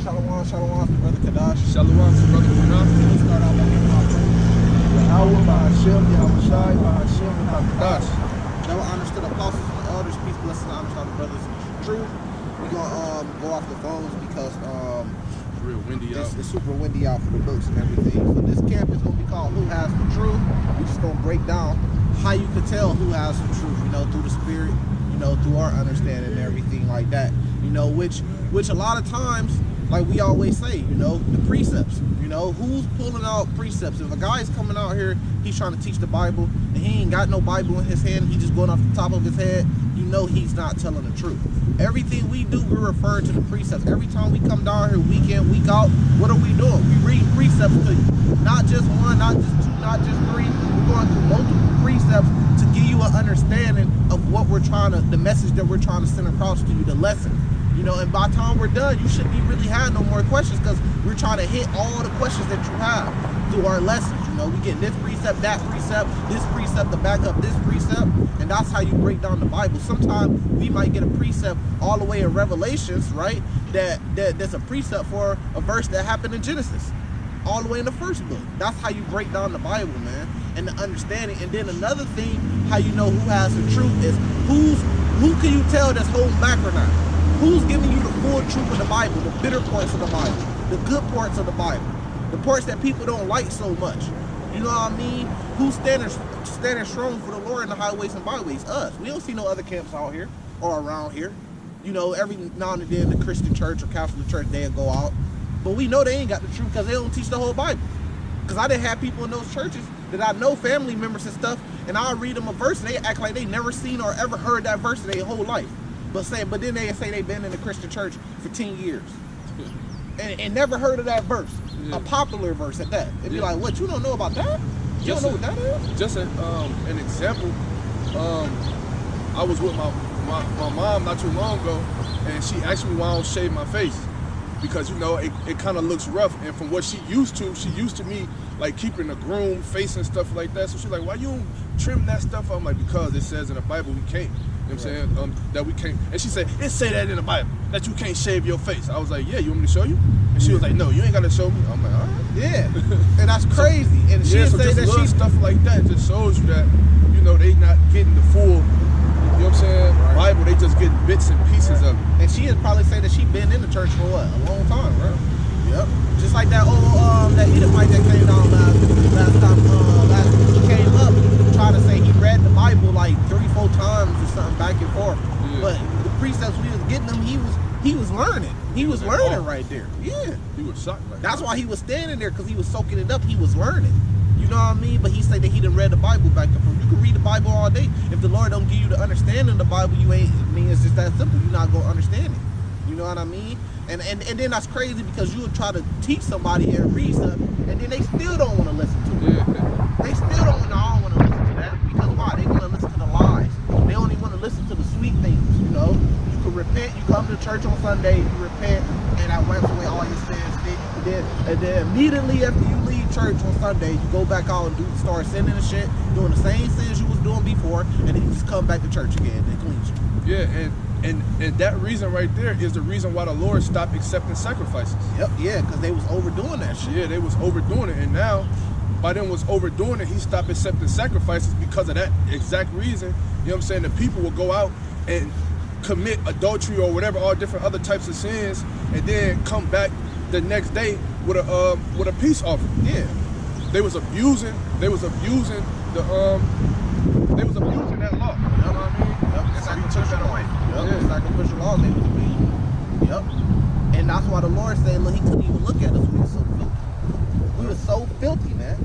Shalom, shalom to Brother Kadash. Shalom to Brother Kadash. We'll start out by giving our praise. Yahweh, Bahashim, Yahweh Shai, Bahashim, Kadash. Now honors to the apostles and the elders. Peace, blessings, and honors to all the brothers in truth. We're going to go off the phones because it's real windy out. It's super windy out for the books and everything. So this camp is going to be called Who Has the Truth. We're just going to break down how you could tell who has the truth, through the spirit, through our understanding and everything like that. Which a lot of times, like we always say, the precepts, who's pulling out precepts? If a guy's coming out here, he's trying to teach the Bible, and he ain't got no Bible in his hand, he's just going off the top of his head, he's not telling the truth. Everything we do, we're referring to the precepts. Every time we come down here, week in, week out, what are we doing? We read precepts to you. Not just one, not just two, not just three. We're going through multiple precepts to give you an understanding of what we're the message that we're trying to send across to you, the lesson. And by the time we're done, you shouldn't be really having no more questions because we're trying to hit all the questions that you have through our lessons. We get this precept, this precept to back up this precept, and that's how you break down the Bible. Sometimes we might get a precept all the way in Revelations, right? That's a precept for a verse that happened in Genesis, all the way in the first book. That's how you break down the Bible, man, and the understanding. And then another thing, how you know who has the truth is who can you tell that's holding back or not? Who's giving you the full truth of the Bible, the bitter parts of the Bible, the good parts of the Bible, the parts that people don't like so much? You know what I mean? Who's standing strong for the Lord in the highways and byways? Us. We don't see no other camps out here or around here. Every now and then the Christian church or Catholic church, they'll go out. But we know they ain't got the truth because they don't teach the whole Bible. Because I didn't have people in those churches that I know, family members and stuff, and I'll read them a verse and they act like they never seen or ever heard that verse in their whole life. But then they say they've been in the Christian church for 10 years and never heard of that verse, a popular verse at that. It'd be like, what, you don't know about that? You don't know what that is? Just an example, I was with my mom not too long ago, and she asked me why I don't shave my face. Because, it kind of looks rough. And from what she used to me, like, keeping a groomed face and stuff like that. So she's like, why you don't trim that stuff? I'm like, because it says in the Bible we can't. You know what I'm saying? That we can't. And she said, it say that in the Bible, that you can't shave your face. I was like, yeah, you want me to show you? And she was like, no, you ain't got to show me. I'm like, all right. Yeah. And that's crazy. And she so say just that stuff like that just shows you that, they not getting the full, you know what I'm saying, Bible. They just getting bits and pieces of it. And she would probably say that she been in the church for what? A long time, right? Yep. Just like that old that Edomite that came down last time he came up trying to say he read the Bible like 3-4 times or something back and forth. Yeah. But the precepts we was getting him, he was learning. He was learning right there. Yeah. He was shocked. That's why he was standing there, because he was soaking it up. He was learning. You know what I mean? But he said that he didn't read the Bible back and forth. You can read the Bible all day. If the Lord don't give you the understanding of the Bible, it's just that simple. You're not going to understand it. You know what I mean? And then that's crazy, because you would try to teach somebody and read something, and then they still don't want to listen to it. Yeah. They still don't want to listen to that. Because why? They want to listen to the lies. They only want to listen to the sweet things, You can repent. You come to church on Sunday, you repent, and that wipes away all your sins. And then immediately after you leave church on Sunday, you go back out and start sinning and shit, doing the same sins you was doing before, and then you just come back to church again and cleanse you. Yeah, and that reason right there is the reason why the Lord stopped accepting sacrifices. Yep, yeah, because they was overdoing that shit. Yeah, they was overdoing it, and now, by them was overdoing it, he stopped accepting sacrifices because of that exact reason. You know what I'm saying? The people will go out and commit adultery or whatever, all different other types of sins, and then come back the next day with a peace offering. Yeah, they was abusing that law. You know what I mean? Yep, sacrificial away. Yep, yeah. Sacrificial laws they was abusing. Yep, and that's why the Lord said, look, he couldn't even look at us. We were so filthy. We were so filthy, man.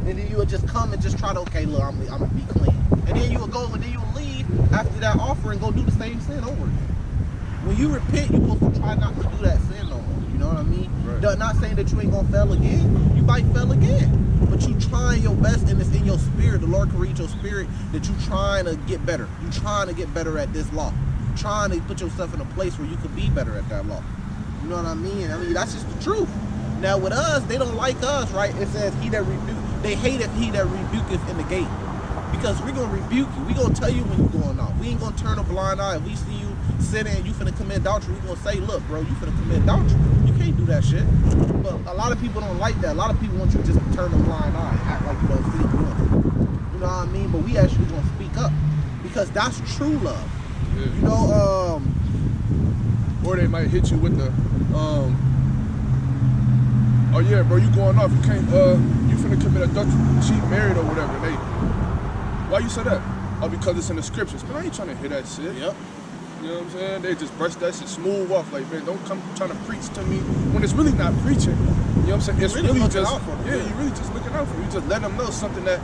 And then you would just come and just try to, okay, look, I'm gonna be clean. And then you would go and then you would leave after that offer and go do the same sin over again. When you repent, you're supposed to try not to do that sin no more. You know what I mean? Right. Not saying that you ain't gonna fail again. You might fail again. But you trying your best, and it's in your spirit. The Lord can read your spirit that you trying to get better. You trying to get better at this law. You're trying to put yourself in a place where you could be better at that law. You know what I mean? That's just the truth. Now with us, they don't like us, right? It says he that rebuke. They hate it, he that rebuketh in the gate. Because we're gonna rebuke you. We're gonna tell you when you're going off. We ain't gonna turn a blind eye. If we see you sinning and you finna commit adultery, we're gonna say, look, bro, you finna commit adultery. You can't do that shit. But a lot of people don't like that. A lot of people want you just to turn a blind eye and act like you don't see them doing it. You know what I mean? But we actually gonna speak up because that's true love. Yeah. You know, or they might hit you with the, oh yeah, bro, you going off. You can't, you finna commit adultery. She married or whatever. They, why you say that? Oh, because it's in the scriptures. Man, I ain't trying to hear that shit. yep. You know what I'm saying? They just brush that shit smooth off. Like, man, don't come trying to preach to me when it's really not preaching. You know what I'm saying? It's really looking just, out for them, yeah, you really just looking out for them. You just let them know something that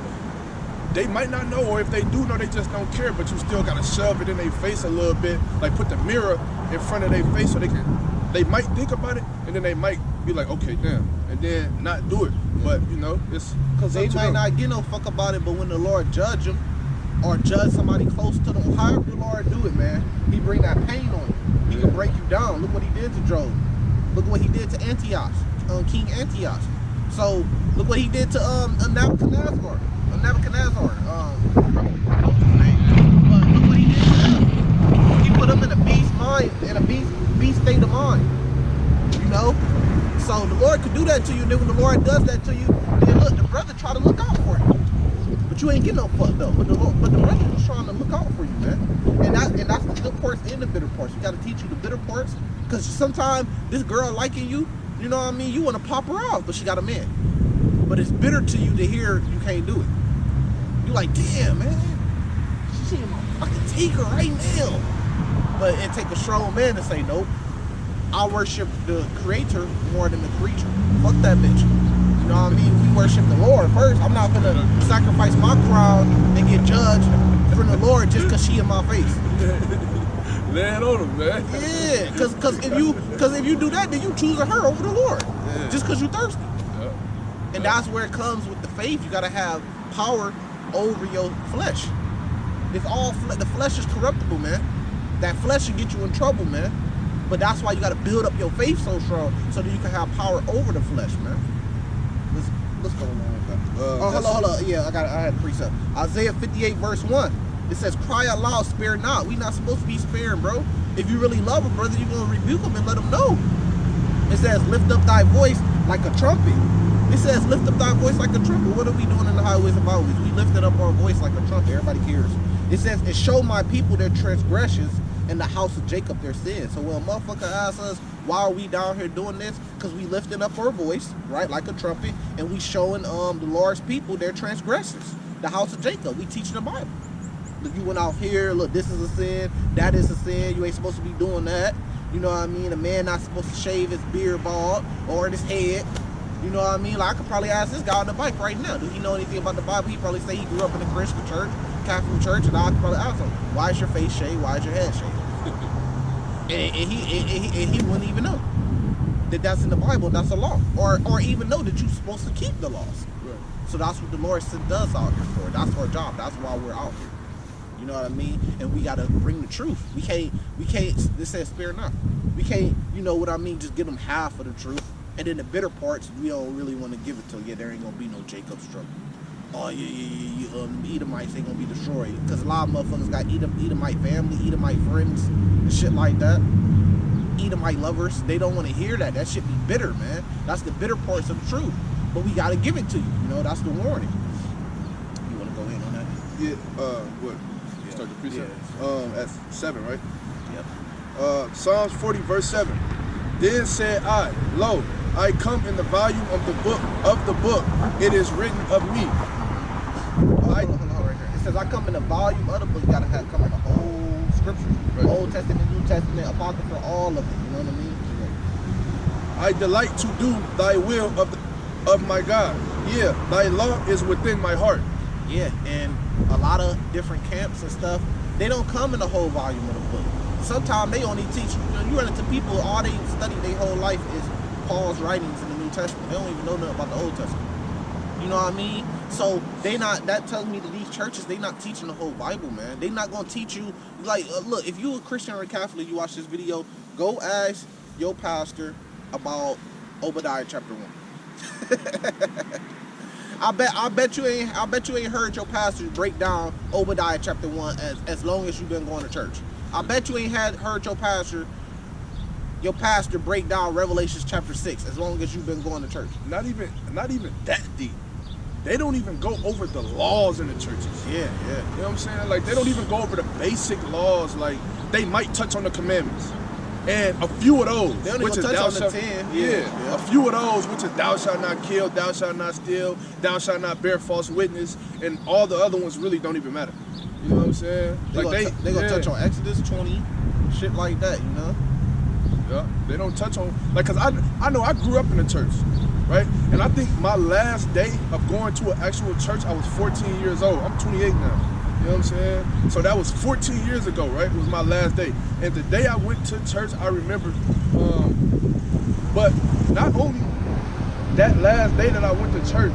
they might not know, or if they do know, they just don't care, but you still gotta shove it in their face a little bit, like put the mirror in front of their face so they might think about it, and then they might be like, okay, damn, and then not do it. But, you know, it's... Because they might not give no fuck about it, but when the Lord judge them, or judge somebody close to them, however the Lord do it, man, he bring that pain on you. He can break you down. Look what he did to Job. Look what he did to Antioch, King Antioch. So, look what he did to Nebuchadnezzar. But look what he did to him. He put him in a beast mind, in a beast state of mind. You know? So the Lord could do that to you, and then when the Lord does that to you, then look, the brother try to look out for you. But you ain't getting no fuck though. But the brother was trying to look out for you, man. And that's the good parts and the bitter parts. We gotta teach you the bitter parts. Cause sometimes this girl liking you, you know what I mean, you wanna pop her off, but she got a man. But it's bitter to you to hear you can't do it. You like, damn, man, she might fucking take her right now. But it take a strong man to say, nope, I worship the creator more than the creature. Fuck that bitch. You know what I mean? We worship the Lord first. I'm not gonna sacrifice my crown and get judged from the Lord just cause she in my face. Land on them, man. Yeah, cause if you do that, then you choosing her over the Lord. Yeah. Just cause you thirsty. Yeah. And that's where it comes with the faith. You gotta have power over your flesh. It's all the flesh is corruptible, man. That flesh should get you in trouble, man. But that's why you gotta build up your faith so strong so that you can have power over the flesh, man. Let's go along with that. Hold on. Yeah, I had a precept. Isaiah 58 verse 1. It says, cry aloud, spare not. We not supposed to be sparing, bro. If you really love him, brother, you're gonna rebuke him and let him know. It says, lift up thy voice like a trumpet. It says, lift up thy voice like a trumpet. What are we doing in the highways and byways? We lifted up our voice like a trumpet. Everybody cares. It says, and show my people their transgressions and the house of Jacob their sins. So when a motherfucker asks us, why are we down here doing this? Because we lifting up our voice, right, like a trumpet, and we showing the Lord's people their transgressions. The house of Jacob. We teaching the Bible. Look, you went out here, look, this is a sin, that is a sin, you ain't supposed to be doing that. You know what I mean? A man not supposed to shave his beard bald or his head. You know what I mean? Like, I could probably ask this guy on the bike right now, do he know anything about the Bible? He probably say he grew up in a Christian church, Catholic church, and I could probably ask him, why is your face shaved? Why is your head shaved? and he wouldn't even know that that's in the Bible, that's a law. Or even know that you're supposed to keep the laws. Right. So that's what the Lord sent us out here for. That's our job. That's why we're out here. You know what I mean? And we gotta bring the truth. We can't, this says spare not. We can't, you know what I mean, just give them half of the truth. And then the bitter parts, we don't really want to give it to. Yeah, there ain't gonna be no Jacob's trouble. Oh yeah, Edomites ain't gonna be destroyed. Because a lot of motherfuckers got Edomite family, Edomite friends, and shit like that. Edomite lovers, they don't want to hear that. That shit be bitter, man. That's the bitter parts of the truth. But we gotta give it to you. You know, that's the warning. You wanna go in on that? Yeah, what? Start the precept. Yeah. At 7, right? Yep. Psalms 40 verse 7. Then said I, lo, I come in the volume of the book. It is written of me. Hold on right here. It says I come in the volume of the book. You gotta have come in the whole scripture. Right. Old Testament, New Testament, Apocrypha, all of it. You know what I mean? I delight to do thy will of my God. Yeah, thy law is within my heart. Yeah, and a lot of different camps and stuff, they don't come in the whole volume of the book. Sometimes they only teach, you run into people, all they study their whole life is Paul's writings in the New Testament. They don't even know nothing about the Old Testament. You know what I mean? So that tells me that these churches, they not teaching the whole Bible, man. They not going to teach you, like, look, if you a Christian or a Catholic, you watch this video, go ask your pastor about Obadiah chapter 1. I bet you ain't heard your pastor break down Obadiah chapter 1 as long as you've been going to church. I bet you ain't heard your pastor your pastor break down Revelations chapter 6 as long as you've been going to church? Not even that deep. They don't even go over the laws in the churches. Yeah. You know what I'm saying? Like, they don't even go over the basic laws. Like, they might touch on the commandments. And a few of those, They don't which even is touch thou on the shalt, 10. yeah, Yeah. a few of those, which is thou shalt not kill, thou shalt not steal, thou shalt not bear false witness, and all the other ones really don't even matter. You know what I'm saying? They gonna touch on Exodus 20, shit like that, you know? Yeah, they don't touch on, like, cause I know I grew up in a church, right? And I think my last day of going to an actual church, I was 14 years old. I'm 28 now. You know what I'm saying? So that was 14 years ago, right? It was my last day. And the day I went to church, I remember, but not only that last day that I went to church,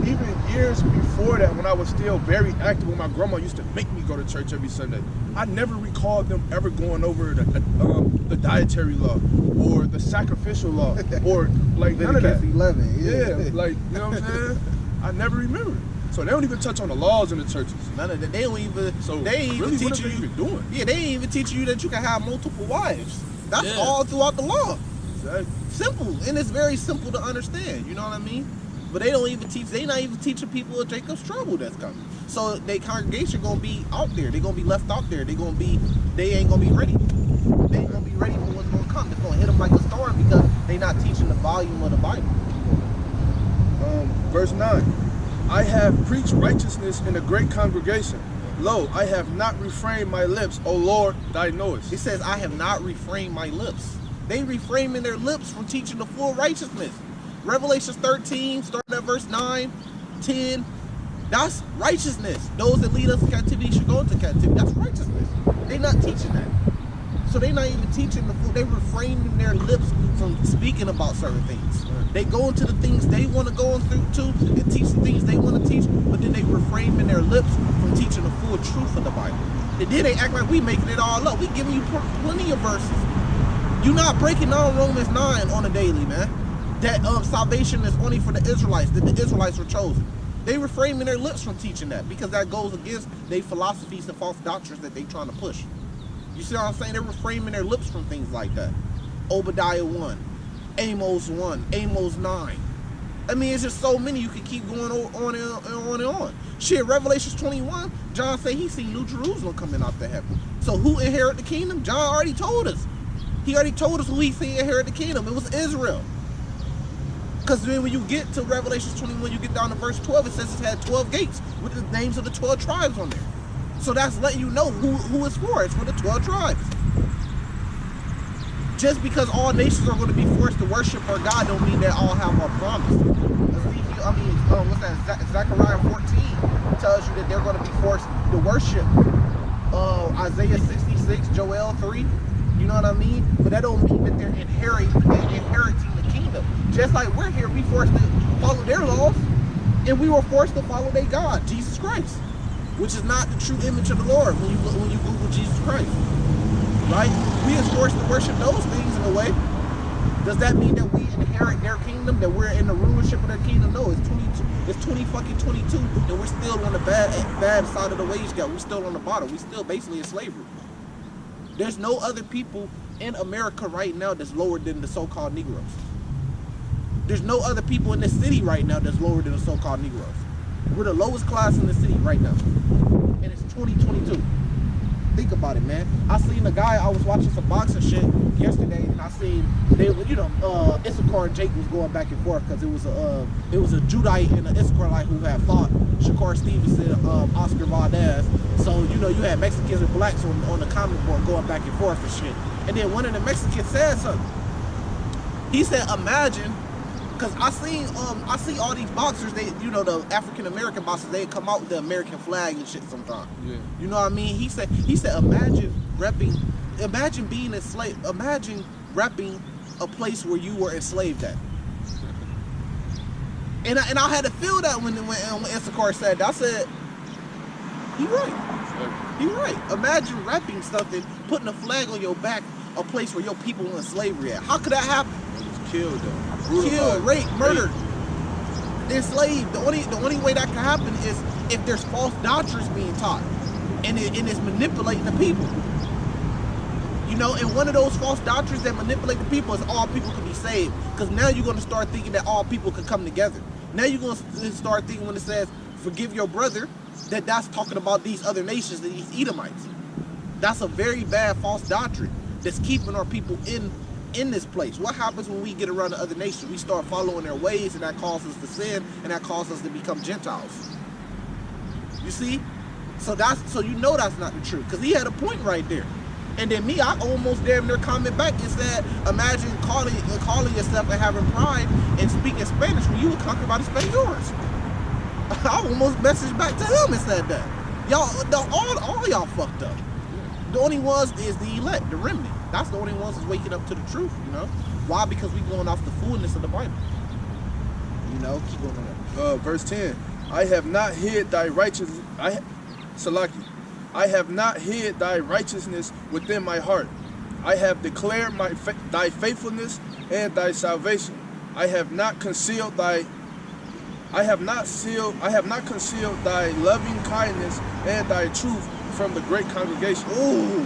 even years before that, when I was still very active, when my grandma used to make me go to church every Sunday, I never recalled them ever going over the dietary law or the sacrificial law or like none of that. 11, Yeah, like, you know what I'm saying? I never remember it. So they don't even touch on the laws in the churches. None of that. They don't even. So they ain't really, even what teach are you. they even doing? Yeah, they ain't even teach you that you can have multiple wives. That's Yeah. all throughout the law. Exactly. Simple, and it's very simple to understand. You know what I mean? But they don't even teach. They not even teaching people of Jacob's trouble that's coming. So their congregation gonna be out there. They gonna be left out there. They ain't gonna be ready. They ain't gonna be ready for what's gonna come. It's gonna hit them like a storm because they not teaching the volume of the Bible. Verse 9. I have preached righteousness in a great congregation. Lo, I have not refrained my lips, O Lord, thy knowest. It says, I have not refrained my lips. They refraining their lips from teaching the full righteousness. Revelation 13, starting at verse 9, 10. That's righteousness. Those that lead us to captivity should go into captivity. That's righteousness. They not teaching that. So they not even teaching the full. They refraining their lips from speaking about certain things. They go into the things they want to go into and teach the things they want to teach, but then they refraining their lips from teaching the full truth of the Bible. And then they act like we making it all up. We giving you plenty of verses. You're not breaking down Romans 9 on a daily, man. That salvation is only for the Israelites, that the Israelites were chosen. They refraining their lips from teaching that because that goes against their philosophies and false doctrines that they trying to push. You see what I'm saying? They're refraining their lips from things like that. Obadiah 1, Amos 1, Amos 9. I mean, it's just so many. You can keep going on and on. Shit, Revelation 21, John said he seen New Jerusalem coming out the heaven. So who inherit the kingdom? John already told us. He already told us who he seen inherit the kingdom. It was Israel. Because then when you get to Revelation 21, you get down to verse 12, it says it had 12 gates with the names of the 12 tribes on there. So that's letting you know who it's for. It's for the 12 tribes. Just because all nations are going to be forced to worship our God don't mean they all have our promise. Zechariah 14 tells you that they're going to be forced to worship. Isaiah 66, Joel 3, you know what I mean? But that don't mean that they're inheriting the kingdom. Just like we're here, we forced to follow their laws, and we were forced to follow their God, Jesus Christ, which is not the true image of the Lord when you Google Jesus Christ. Right? We is forced to worship those things in a way. Does that mean that we inherit their kingdom, that we're in the rulership of their kingdom? No, it's 2022, and we're still on the bad side of the wage gap. We're still on the bottom. We're still basically in slavery. There's no other people in America right now that's lower than the so-called Negroes. There's no other people in this city right now that's lower than the so-called Negroes. We're the lowest class in the city right now, and it's 2022. Think about it, man. I seen a guy, I was watching some boxing shit yesterday, and I seen Issachar and Jake was going back and forth because it was a Judite and an Issacharite who had fought Shakur Stevenson, Oscar Valdez. So you had Mexicans and blacks on the comment board going back and forth and shit. And then one of the Mexicans said something. He said, "Imagine." Cause I see all these boxers, the African American boxers, they come out with the American flag and shit sometimes. Yeah. You know what I mean? He said, imagine being enslaved, imagine repping a place where you were enslaved at. And I had to feel that when Issachar said that. I said, he right. He right. Imagine repping something, putting a flag on your back, a place where your people were in slavery at. How could that happen? Killed them. Killed, raped, murdered, enslaved. The only way that can happen is if there's false doctrines being taught, and it's manipulating the people. You know, and one of those false doctrines that manipulate the people is all people can be saved. Because now you're going to start thinking that all people can come together. Now you're going to start thinking when it says, forgive your brother, that's talking about these other nations, these Edomites. That's a very bad false doctrine that's keeping our people in this place. What happens when we get around the other nations? We start following their ways, and that causes us to sin, and that causes us to become Gentiles. You see? So you know that's not the truth, because he had a point right there. And then me, I almost damn near comment back and said, imagine calling yourself and having pride and speaking Spanish when you were conquered by the Spaniards. I almost messaged back to him and said that. All y'all fucked up. The only ones is the elect, the remnant. That's the only ones that's waking up to the truth, you know? Why? Because we going off the fullness of the Bible. You know, keep going on. Verse 10. I have not hid thy righteousness. Salaki. I have not hid thy righteousness within my heart. I have declared thy faithfulness and thy salvation. I have not concealed thy loving kindness and thy truth from the great congregation. Ooh,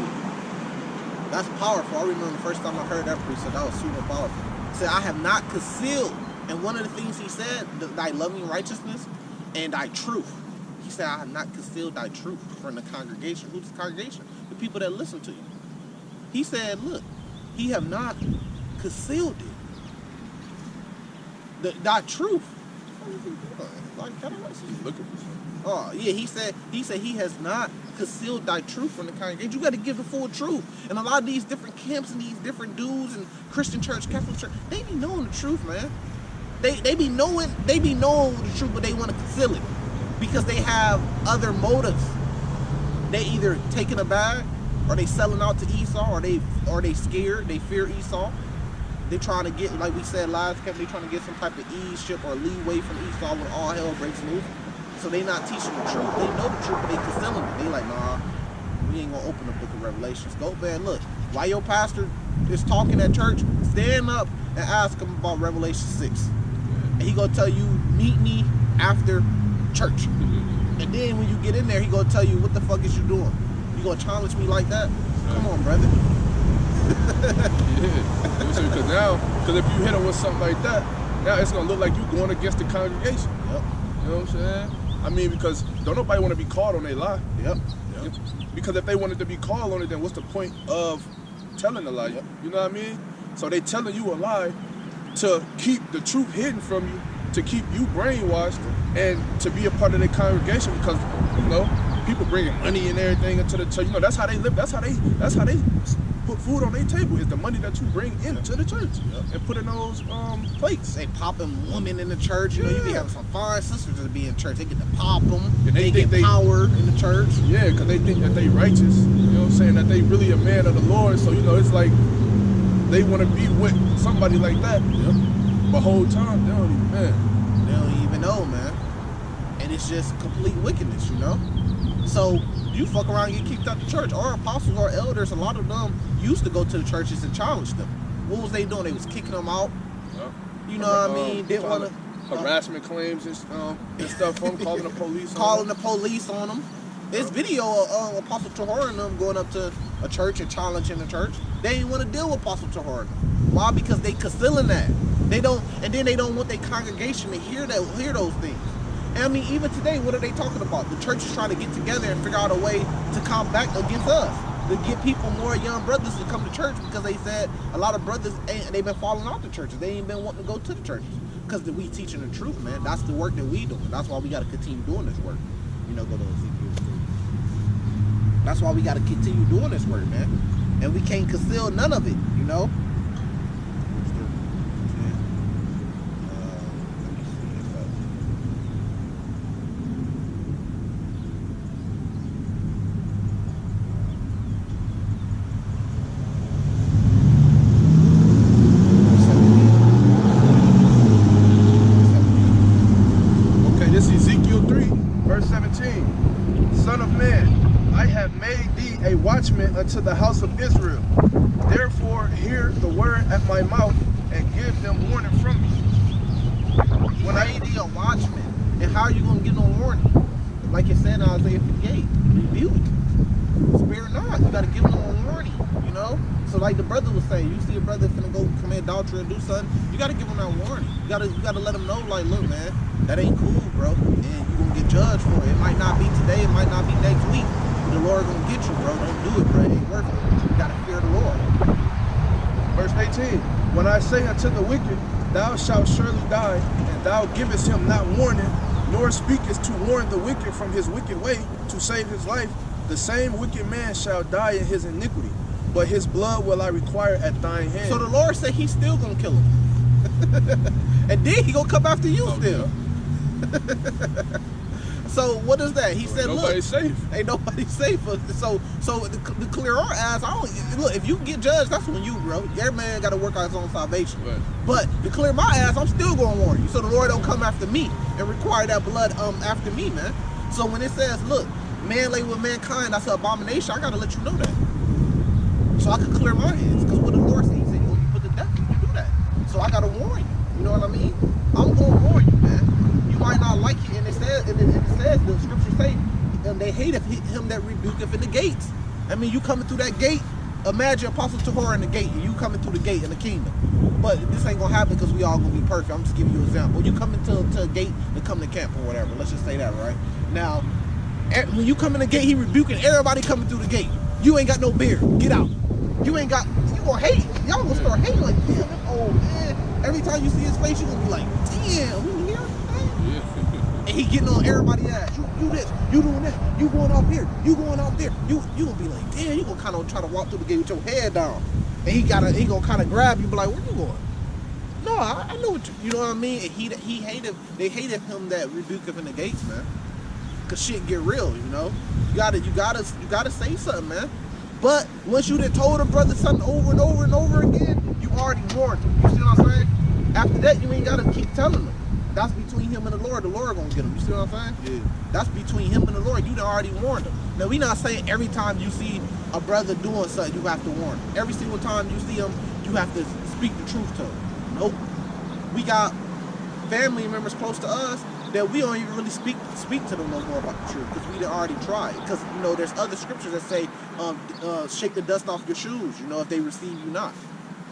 that's powerful. I remember the first time I heard that precept, that was super powerful. He said, I have not concealed. And one of the things he said, thy loving righteousness and thy truth. He said, I have not concealed thy truth from the congregation. Who's the congregation? The people that listen to you. He said, look, he have not concealed it. Thy truth. Oh yeah, he said he has not concealed thy truth from the congregation. You got to give the full truth. And a lot of these different camps and these different dudes and Christian church, Catholic church, they be knowing the truth, man. They be knowing the truth, but they want to conceal it because they have other motives. They either taking a bag, or they selling out to Esau, or they scared, they fear Esau. They trying to get, like we said last camp, they trying to get some type of easeship or leeway from Esau when all hell breaks loose. So they not teaching the truth. They know the truth, but they concealing it. They like, nah, we ain't gonna open the book of Revelations. Go, man, look, while your pastor is talking at church, stand up and ask him about Revelation 6. And he gonna tell you, meet me after church. And then when you get in there, he gonna tell you, what the fuck is you doing? You gonna challenge me like that? Come on, brother. Yeah, because if you hit him with something like that, now it's gonna look like you going against the congregation. Yep. You know what I'm saying? I mean, because don't nobody want to be called on their lie. Yep. Because if they wanted to be called on it, then what's the point of telling a lie? Yep. You know what I mean? So they telling you a lie to keep the truth hidden from you, to keep you brainwashed, and to be a part of their congregation because, you know, people bringing money and everything into the church. You know, that's how they live. That's how they put food on their table, is the money that you bring into the church and put in those plates. They popping women in the church. You know, you be having some fine sisters that be in church. They get to pop them. And they get power in the church. Yeah, because they think that they righteous. You know what I'm saying? That they really a man of the Lord. So, you know, it's like they want to be with somebody like that. But whole time, they don't even know, man. And it's just complete wickedness, you know? So you fuck around and get kicked out the church. Our apostles, our elders, a lot of them used to go to the churches and challenge them. What was they doing? They was kicking them out. You know what I mean? Didn't want to harassment claims and stuff from calling the police. Calling the police on them. There's video of Apostle Tahor and them going up to a church and challenging the church. They ain't want to deal with Apostle Tahor. Why? Because they concealing that. They don't, and then they don't want their congregation to hear those things. And I mean, even today, what are they talking about? The church is trying to get together and figure out a way to come back against us, to get people, more young brothers to come to church, because they said a lot of brothers, they've been falling out the churches. They ain't been wanting to go to the churches because we teaching the truth, man. That's the work that we doing. That's why we got to continue doing this work. You know, go to Ezekiel 3. That's why we got to continue doing this work, man. And we can't conceal none of it, you know? Unto the house of Israel. Therefore hear the word at my mouth and give them warning from me. When I be a watchman, and how are you gonna get no warning? Like it said in Isaiah 58, rebuke. Spare not. You gotta give them a warning. You know? So like the brother was saying, you see a brother finna go commit adultery or do something, you gotta give him that warning. You gotta let him know, like, look, man, that ain't cool, bro. And you gonna get judged for it. It might not be today, it might not be next week. The Lord gonna get you, bro. Don't do it, bro. It ain't worth it. You gotta fear the Lord. Verse 18, when I say unto the wicked, thou shalt surely die, and thou givest him not warning, nor speakest to warn the wicked from his wicked way, to save his life, the same wicked man shall die in his iniquity, but his blood will I require at thine hand. So the Lord said he's still gonna kill him. And then he gonna come after you still. Yeah. So what is that? He said, nobody's look, safe. Ain't nobody safe. So to clear our eyes, look, if you get judged, that's on you, bro. Every man got to work out his own salvation. Right. But to clear my ass, I'm still going to warn you. So the Lord don't come after me and require that blood after me, man. So when it says, look, man lay with mankind, that's an abomination, I got to let you know that. So I can clear my hands. Because what the Lord said, he said, you put to death if you do that. So I got to warn you. You know what I mean? I'm going to warn you, man. You might not like it, and it says the scriptures say, they hate him that rebuketh in the gates. I mean, you coming through that gate. Imagine Apostle Tahor in the gate, and you coming through the gate in the kingdom. But this ain't gonna happen because we all gonna be perfect. I'm just giving you an example. You coming to a gate to come to camp or whatever. Let's just say that, right? Now, when you come in the gate, he rebuking everybody coming through the gate. You ain't got no beard. Get out. You gonna hate. Y'all gonna start hating like, damn, that old man. Every time you see his face, you gonna be like, damn, who here? And he getting on everybody's ass. You this, you doing that, you going out here, you going out there. You gonna be like, damn, you gonna kind of try to walk through the gate with your head down. And he gonna kind of grab you, be like, where you going? No, I know what you know what I mean? And they hated him that rebuked him in the gates, man. Cause shit get real, you know? You gotta say something, man. But once you done told a brother something over and over and over again, you already warned him. You see what I'm saying? After that, you ain't gotta keep telling him. That's between him and the Lord. The Lord gonna get him. You see what I'm saying? Yeah. That's between him and the Lord. You done already warned him. Now, we not saying every time you see a brother doing something, you have to warn him. Every single time you see him, you have to speak the truth to him. Nope. We got family members close to us that we don't even really speak to them no more about the truth because we done already tried. Because, you know, there's other scriptures that say, shake the dust off your shoes, you know, if they receive you not.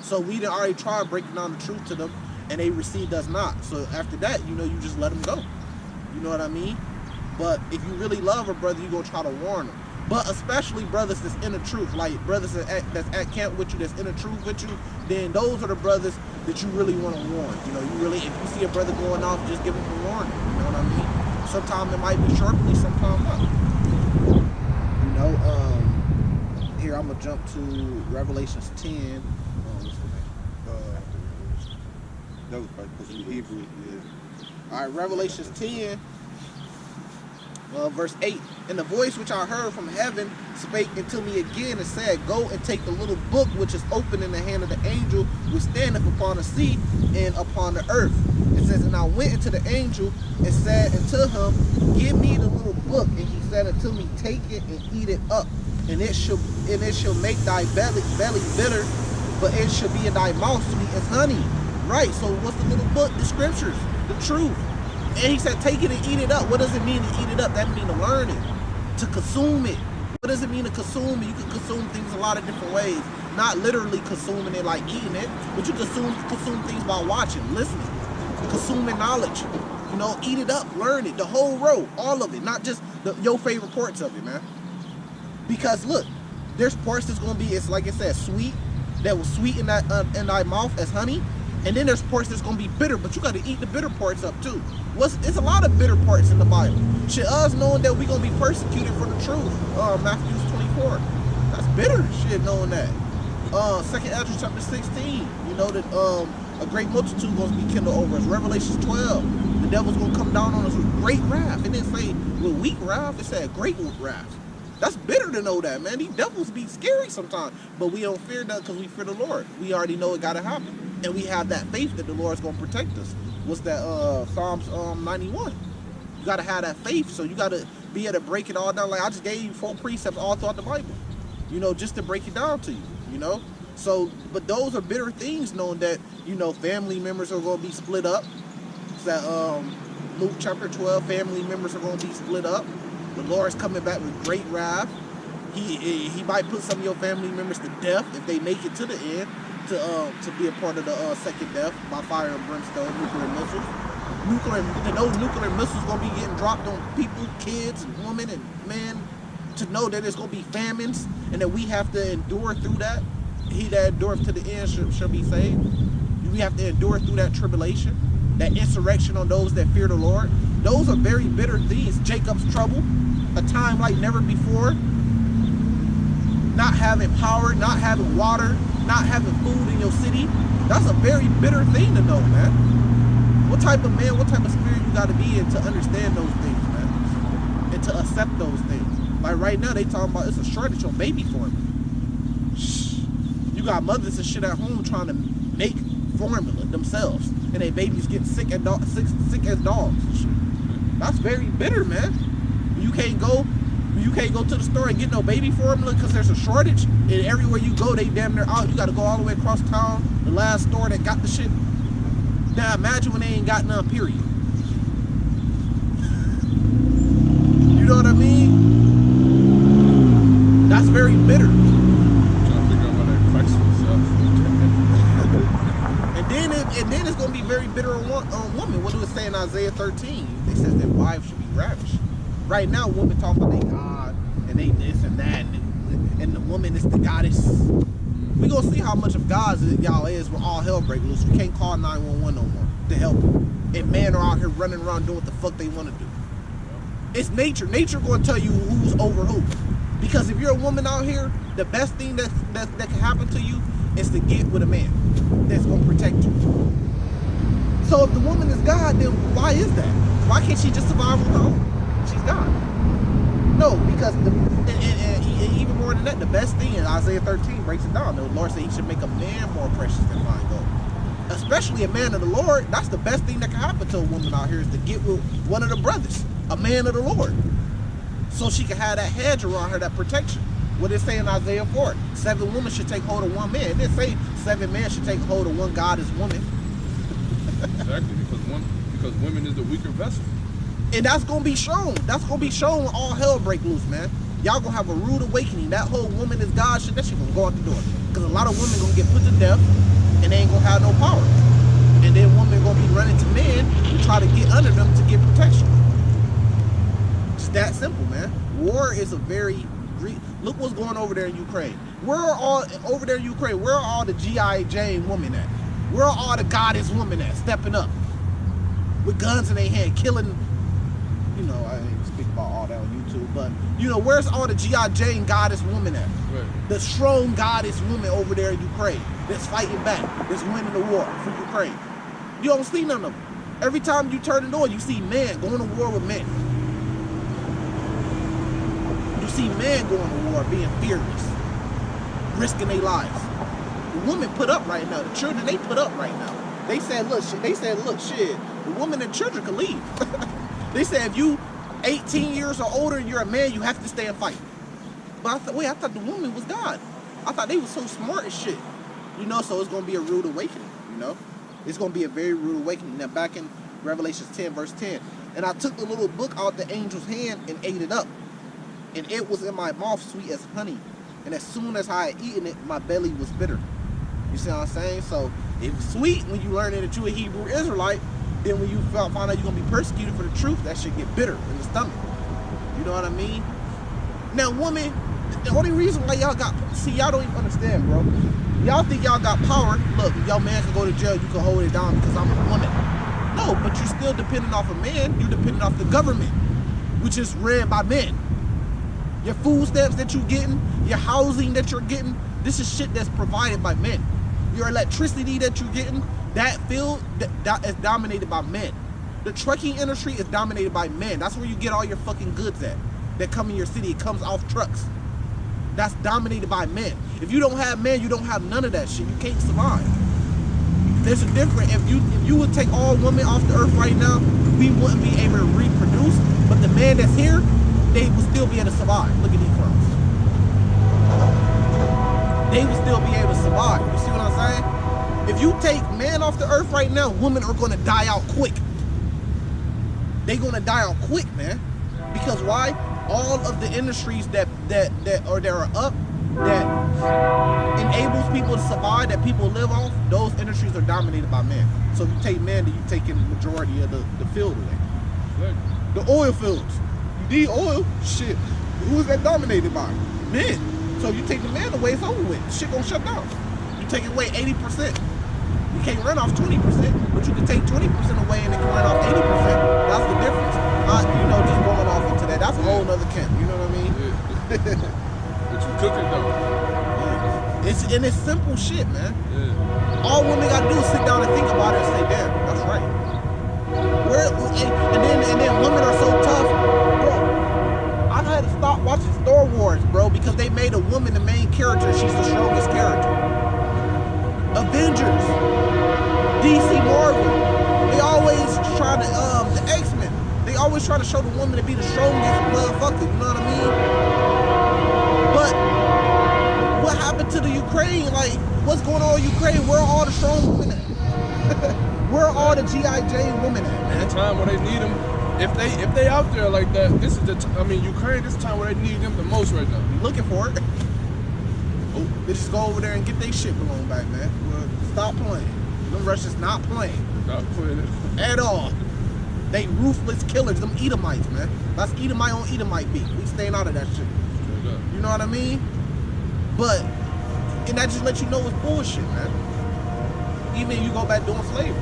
So we done already tried breaking down the truth to them, and they received us not. So after that, you know, you just let them go. You know what I mean? But if you really love a brother, you're going to try to warn them. But especially brothers that's in the truth, like brothers that's at camp with you, that's in the truth with you, then those are the brothers that you really want to warn. You know, if you see a brother going off, just give him a warning. You know what I mean? Sometimes it might be sharply, sometimes not. You know, here I'm going to jump to Revelations 10. That was probably supposed to be Hebrew. Yeah. All right, Revelations 10, verse 8. And the voice which I heard from heaven spake unto me again and said, go and take the little book which is open in the hand of the angel which standeth upon the sea and upon the earth. It says, and I went unto the angel and said unto him, give me the little book. And he said unto me, take it and eat it up, and it shall make thy belly bitter, but it shall be in thy mouth sweet as honey. Right, so what's the little book? The scriptures, the truth. And he said, take it and eat it up. What does it mean to eat it up? That means to learn it, to consume it. What does it mean to consume it? You can consume things a lot of different ways. Not literally consuming it like eating it, but you consume things by watching, listening, consuming knowledge. You know, eat it up, learn it, the whole row, all of it, not just your favorite parts of it, man. Because look, there's parts that's gonna be, it's like it says, sweet, that will sweeten that in thy mouth as honey. And then there's parts that's gonna be bitter, but you gotta eat the bitter parts up too. It's a lot of bitter parts in the Bible. Shit, us knowing that we're gonna be persecuted for the truth. Matthew 24. That's bitter shit, knowing that. 2nd Ezra chapter 16, you know that a great multitude gonna be kindled over us. Revelation 12, the devil's gonna come down on us with great wrath. It didn't say with weak wrath, it said great wrath. That's bitter to know that, man. These devils be scary sometimes, but we don't fear that because we fear the Lord. We already know it gotta happen. And we have that faith that the Lord's going to protect us. What's that? Psalms 91. You got to have that faith. So you got to be able to break it all down. Like I just gave you 4 precepts all throughout the Bible. You know, just to break it down to you. You know? So, but those are bitter things, knowing that, you know, family members are going to be split up. It's that Luke chapter 12, family members are going to be split up. The Lord's coming back with great wrath. He might put some of your family members to death if they make it to the end to be a part of the second death by fire and brimstone, nuclear missiles. Those nuclear missiles gonna be getting dropped on people, kids, and women and men. To know that it's gonna be famines and that we have to endure through that. He that endureth to the end shall be saved. We have to endure through that tribulation, that insurrection on those that fear the Lord. Those are very bitter things. Jacob's trouble, a time like never before. Not having power, not having water, not having food in your city. That's a very bitter thing to know, man. What type of man, what type of spirit you got to be in to understand those things, man, and to accept those things. Like right now, they talking about it's a shortage on baby formula. You got mothers and shit at home trying to make formula themselves, and their babies getting sick as dogs. That's very bitter, man. You can't go to the store and get no baby formula because there's a shortage, and everywhere you go, they damn near out. You got to go all the way across town, the last store that got the shit. Now imagine when they ain't got none, period. You know what I mean? That's very bitter. Trying to figure out how that Christ himself. And then it's gonna be very bitter on women. What do it say in Isaiah 13? They said that wives should be ravished. Right now, women talk about they God and they this and that, and the woman is the goddess. We gonna see how much of God's y'all is when all hell break loose. You can't call 911 no more to help you. And men are out here running around doing what the fuck they want to do. It's nature. Nature gonna tell you who's over who. Because if you're a woman out here, the best thing that can happen to you is to get with a man that's gonna protect you. So if the woman is God, then why is that? Why can't she just survive on her own? She's God. No, because and even more than that, the best thing in Isaiah 13 breaks it down. The Lord said he should make a man more precious than fine gold. Especially a man of the Lord, that's the best thing that can happen to a woman out here is to get with one of the brothers, a man of the Lord. So she can have that hedge around her, that protection. What it say in Isaiah 4? 7 women should take hold of one man. It didn't say 7 men should take hold of one goddess woman. Exactly, because women is the weaker vessel. And that's gonna be shown. That's gonna be shown when all hell break loose, man. Y'all gonna have a rude awakening. That whole woman is God shit, that shit gonna go out the door. Because a lot of women gonna get put to death and they ain't gonna have no power. And then women gonna be running to men who try to get under them to get protection. It's that simple, man. War is a very look what's going over there in Ukraine. Where are all over there in Ukraine? Where are all the G.I. Jane women at? Where are all the goddess women at? Stepping up with guns in their hand, killing. You know, I ain't speak about all that on YouTube, but you know, where's all the G.I. Jane goddess women at? Right. The strong goddess women over there in Ukraine that's fighting back, that's winning the war for Ukraine. You don't see none of them. Every time you turn the door, you see men going to war with men. You see men going to war being fearless, risking their lives. The women put up right now. The children, they put up right now. They said, look, shit. The women and children can leave. They said if you 18 years or older and you're a man, you have to stay and fight. But I thought, wait, I thought the woman was God. I thought they was so smart as shit. You know, so it's going to be a rude awakening, you know. It's going to be a very rude awakening. Now back in Revelation 10, verse 10. And I took the little book out the angel's hand and ate it up. And it was in my mouth sweet as honey. And as soon as I had eaten it, my belly was bitter. You see what I'm saying? So it was sweet when you learn that you're a Hebrew Israelite. Then when you find out you're going to be persecuted for the truth, that shit get bitter in the stomach. You know what I mean? Now, women, the only reason why y'all got, see, y'all don't even understand, bro. Y'all think y'all got power. Look, if y'all man can go to jail, you can hold it down because I'm a woman. No, but you're still dependent off a man. You're dependent off the government, which is ran by men. Your food stamps that you're getting, your housing that you're getting, this is shit that's provided by men. Your electricity that you're getting, that field that is dominated by men. The trucking industry is dominated by men. That's where you get all your fucking goods at that come in your city. It comes off trucks. That's dominated by men. If you don't have men, you don't have none of that shit. You can't survive. There's a difference. If you would take all women off the earth right now, we wouldn't be able to reproduce. But the man that's here, they would still be able to survive. Look at these crumbs. They would still be able to survive. You see what I'm saying? If you take men off the earth right now, women are going to die out quick. They're going to die out quick, man. Because why? All of the industries that that are up that enables people to survive, that people live off, those industries are dominated by men. So you take men, then you take in the majority of the field away. The oil fields. You need oil, shit. Who is that dominated by? Men. So you take the men away, it's over with. Shit gonna shut down. You take away 80%. You can't run off 20%, but you can take 20% away and it can run off 80%. That's the difference. You know, just going off into that. That's a whole nother camp. You know what I mean? Yeah. But you cooking though. Yeah. It's simple shit, man. Yeah. All women gotta do is sit down and think about it and say, damn, that's right. And then women are so tough, bro. I had to stop watching Star Wars, bro, because they made a woman the main character. She's the strongest character. Avengers, DC, Marvel, they always try to, the X-Men, they always try to show the woman to be the strongest motherfucker, you know what I mean? But what happened to the Ukraine? Like, what's going on in Ukraine? Where are all the strong women at? Where are all the G.I. Jane women at, man? At the time when they need them, if they out there like that, this is Ukraine, this is the time where they need them the most right now. Looking for it. Oh, they just go over there and get their shit belong back, man. Stop playing. Them Russians not playing. Stop playing it. At all. They ruthless killers. Them Edomites, man. That's Edomite on Edomite beat. We staying out of that shit. You know what I mean? But, and that just lets you know it's bullshit, man. Even if you go back doing slavery.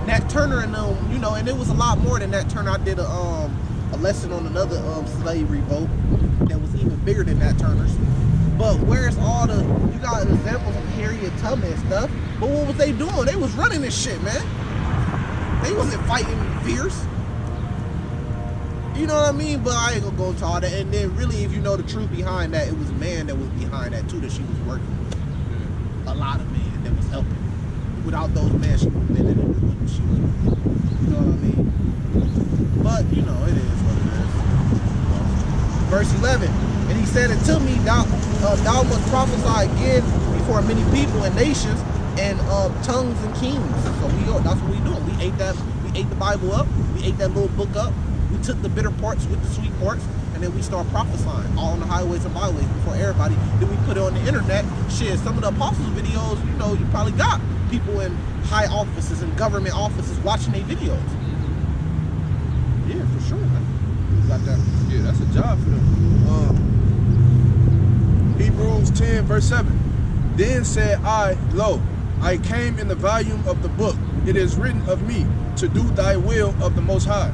Nat Turner and them, you know, and it was a lot more than Nat Turner. I did a lesson on another slave revolt that was even bigger than Nat Turner's. But where's all the, you got examples of Harriet Tubman and stuff, but what was they doing? They was running this shit, man. They wasn't fighting fierce. You know what I mean? But I ain't gonna go into all that. And then really, if you know the truth behind that, it was a man that was behind that too, that she was working with. A lot of men that was helping. Without those men, she would have been in it what she was doing. You know what I mean? But, you know, it is what it is. Verse 11. And he said unto me, thou must prophesy again before many people and nations and tongues and kings. So that's what we doing. We ate the Bible up. We ate that little book up. We took the bitter parts with the sweet parts, and then we start prophesying all on the highways and byways before everybody. Then we put it on the internet. Shit, some of the apostles' videos, you know, you probably got people in high offices and government offices watching their videos. Yeah, for sure, man. Got that. Yeah, that's a job for them. Hebrews 10, verse 7. Then said I, lo, I came in the volume of the book. It is written of me to do thy will of the Most High.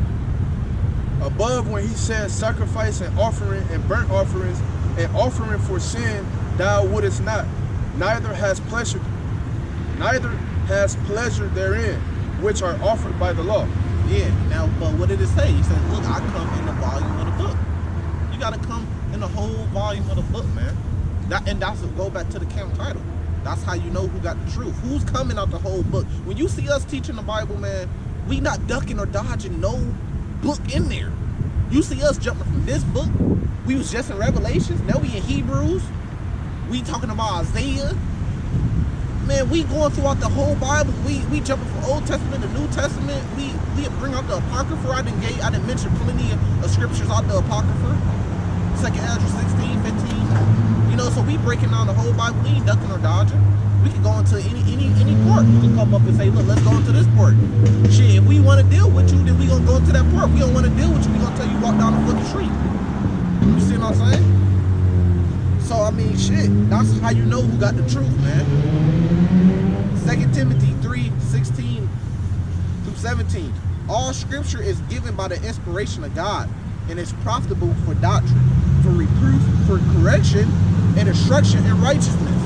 Above, when he said sacrifice and offering and burnt offerings and offering for sin, thou wouldest not, neither has pleasure therein, which are offered by the law. Yeah, now, but what did it say? He said, look, I come in the volume of the book. You got to come in the whole volume of the book, man. And that's go back to the camp title. That's how you know who got the truth. Who's coming out the whole book. When you see us teaching the Bible, man, we not ducking or dodging no book in there. You see us jumping from this book. We was just in Revelations. Now we in Hebrews. We talking about Isaiah. Man, we going throughout the whole Bible. We jumping from Old Testament to New Testament. We bring out the Apocrypha. I didn't mention plenty of scriptures out the Apocrypha. 2nd Ezra 16, 15. You know, so we breaking down the whole Bible. We ain't ducking or dodging. We can go into any port. You can come up and say, look, let's go into this port. Shit, if we want to deal with you, then we gonna go into that port. If we don't want to deal with you, we gonna tell you walk down the fucking street. You see what I'm saying? So, I mean, shit, that's how you know who got the truth, man. 2 Timothy 3:16 through 17. All scripture is given by the inspiration of God and is profitable for doctrine, for reproof, for correction, and instruction in righteousness.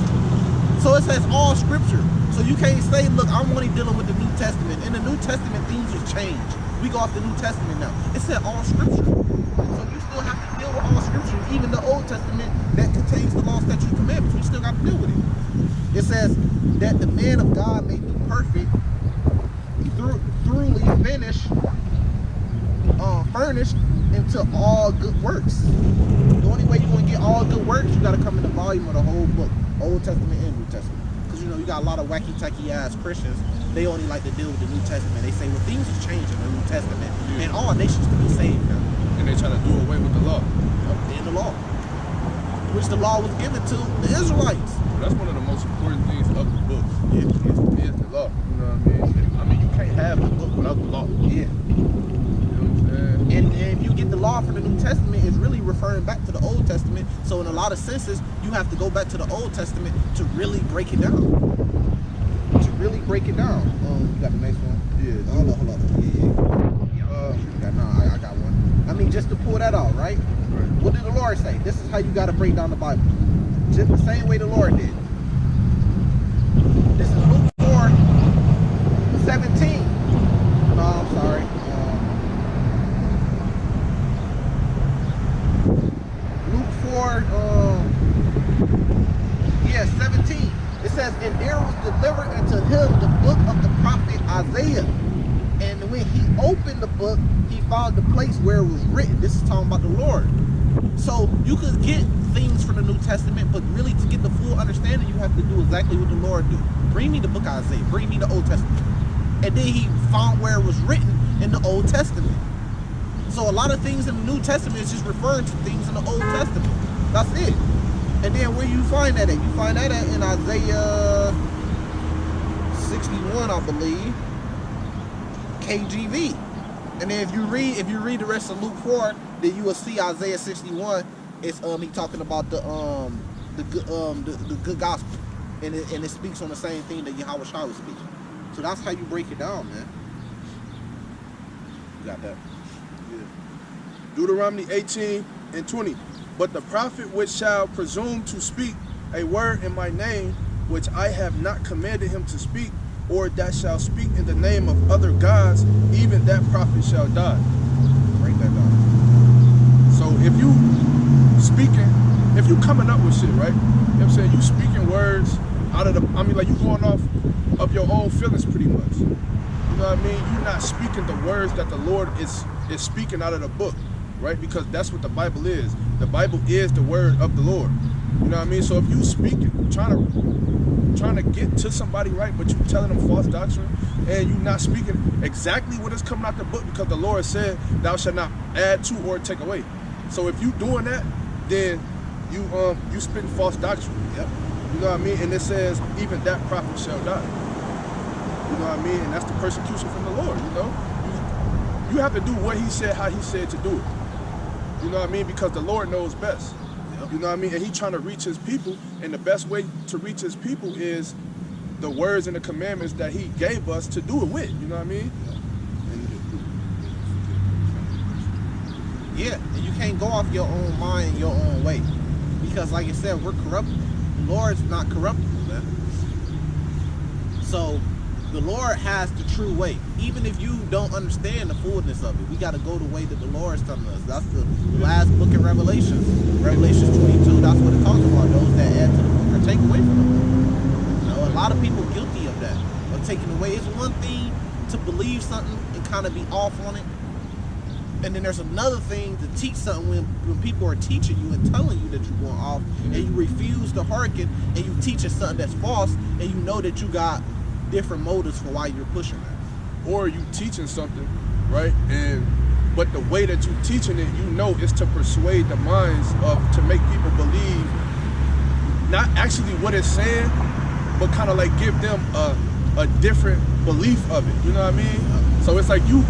So it says all scripture. So you can't say, look, I'm only dealing with the New Testament. In the New Testament, things have changed. We go off the New Testament now. It said all scripture. So you still have to deal with all scripture, even the Old Testament that contains the law, statutes, and commandments. We still got to deal with it. It says that the man of God may be perfect, thoroughly furnished into all good works. The only way you're going to get all good works, you got to come in the volume of the whole book, Old Testament and New Testament. Because, you know, you got a lot of wacky-tacky ass Christians. They only like to deal with the New Testament. They say, well, things have changed in the New Testament, and all nations can be saved now. And they're trying to do away with the law. In the law. which the law was given to the Israelites. That's one of the most important things of the book. Yeah, Is the law. You know what I mean? I mean, you can't have the book without the law. yeah. You know what I'm saying? And if you get the law from the New Testament, it's really referring back to the Old Testament. So in a lot of senses, you have to go back to the Old Testament to really break it down. To really break it down. You got the next one? Yeah. Hold on. I got one. I mean, just to pull that out, right? Right. What did the Lord say? This is how you got to break down the Bible. Just the same way the Lord did. This is Luke 4:17. No, I'm sorry. Luke 4:17. It says, and there was delivered unto him the book of the prophet Isaiah. And when he opened the book, he found the place where it was written. This is talking about the Lord. So you could get things from the New Testament, but really to get the full understanding, you have to do exactly what the Lord do. Bring me the book of Isaiah. Bring me the Old Testament. And then he found where it was written in the Old Testament. So a lot of things in the New Testament is just referring to things in the Old Testament. That's it. And then where you find that at? You find that at in Isaiah 61, I believe. KJV. And then if you read the rest of Luke 4, then you will see Isaiah 61. It's he talking about the good gospel, and it speaks on the same thing that Yahweh Shai was speaking. So that's how you break it down, man. You got that? Yeah. Deuteronomy 18:20. But the prophet which shall presume to speak a word in my name, which I have not commanded him to speak, or that shall speak in the name of other gods, even that prophet shall die. Break that down. So if you coming up with shit, right? You know what I'm saying? You speaking words out of like you going off of your own feelings pretty much. You know what I mean? You're not speaking the words that the Lord is speaking out of the book, right? Because that's what the Bible is. The Bible is the word of the Lord. You know what I mean? So if you speaking, trying to get to somebody, right, but you telling them false doctrine, and you not speaking exactly what is coming out the book, because the Lord said, "Thou shalt not add to or take away." So if you doing that, then you spitting false doctrine. Yep. You know what I mean? And it says, "Even that prophet shall die." You know what I mean? And that's the persecution from the Lord. You know, you have to do what He said, how He said to do it. You know what I mean? Because the Lord knows best. You know what I mean? And He's trying to reach His people, and the best way to reach His people is the words and the commandments that He gave us to do it with. You know what I mean? Yeah, and you can't go off your own mind, your own way, because like I said, we're corruptible. The Lord's not corruptible, man. So the Lord has the true way. Even if you don't understand the fullness of it, we got to go the way that the Lord is telling us. That's the last book in Revelations. Revelations 22, that's what it talks about. Those that add to the book or take away from the book. You know, a lot of people guilty of that, of taking away. It's one thing to believe something and kind of be off on it. And then there's another thing to teach something when people are teaching you and telling you that you're going off, and you refuse to hearken, and you teaching something that's false, and you know that you got different motives for why you're pushing that. Or you teaching something, right? But the way that you teaching it, you know, is to persuade the minds to make people believe not actually what it's saying, but kind of like give them a different belief of it. You know what I mean? So it's like you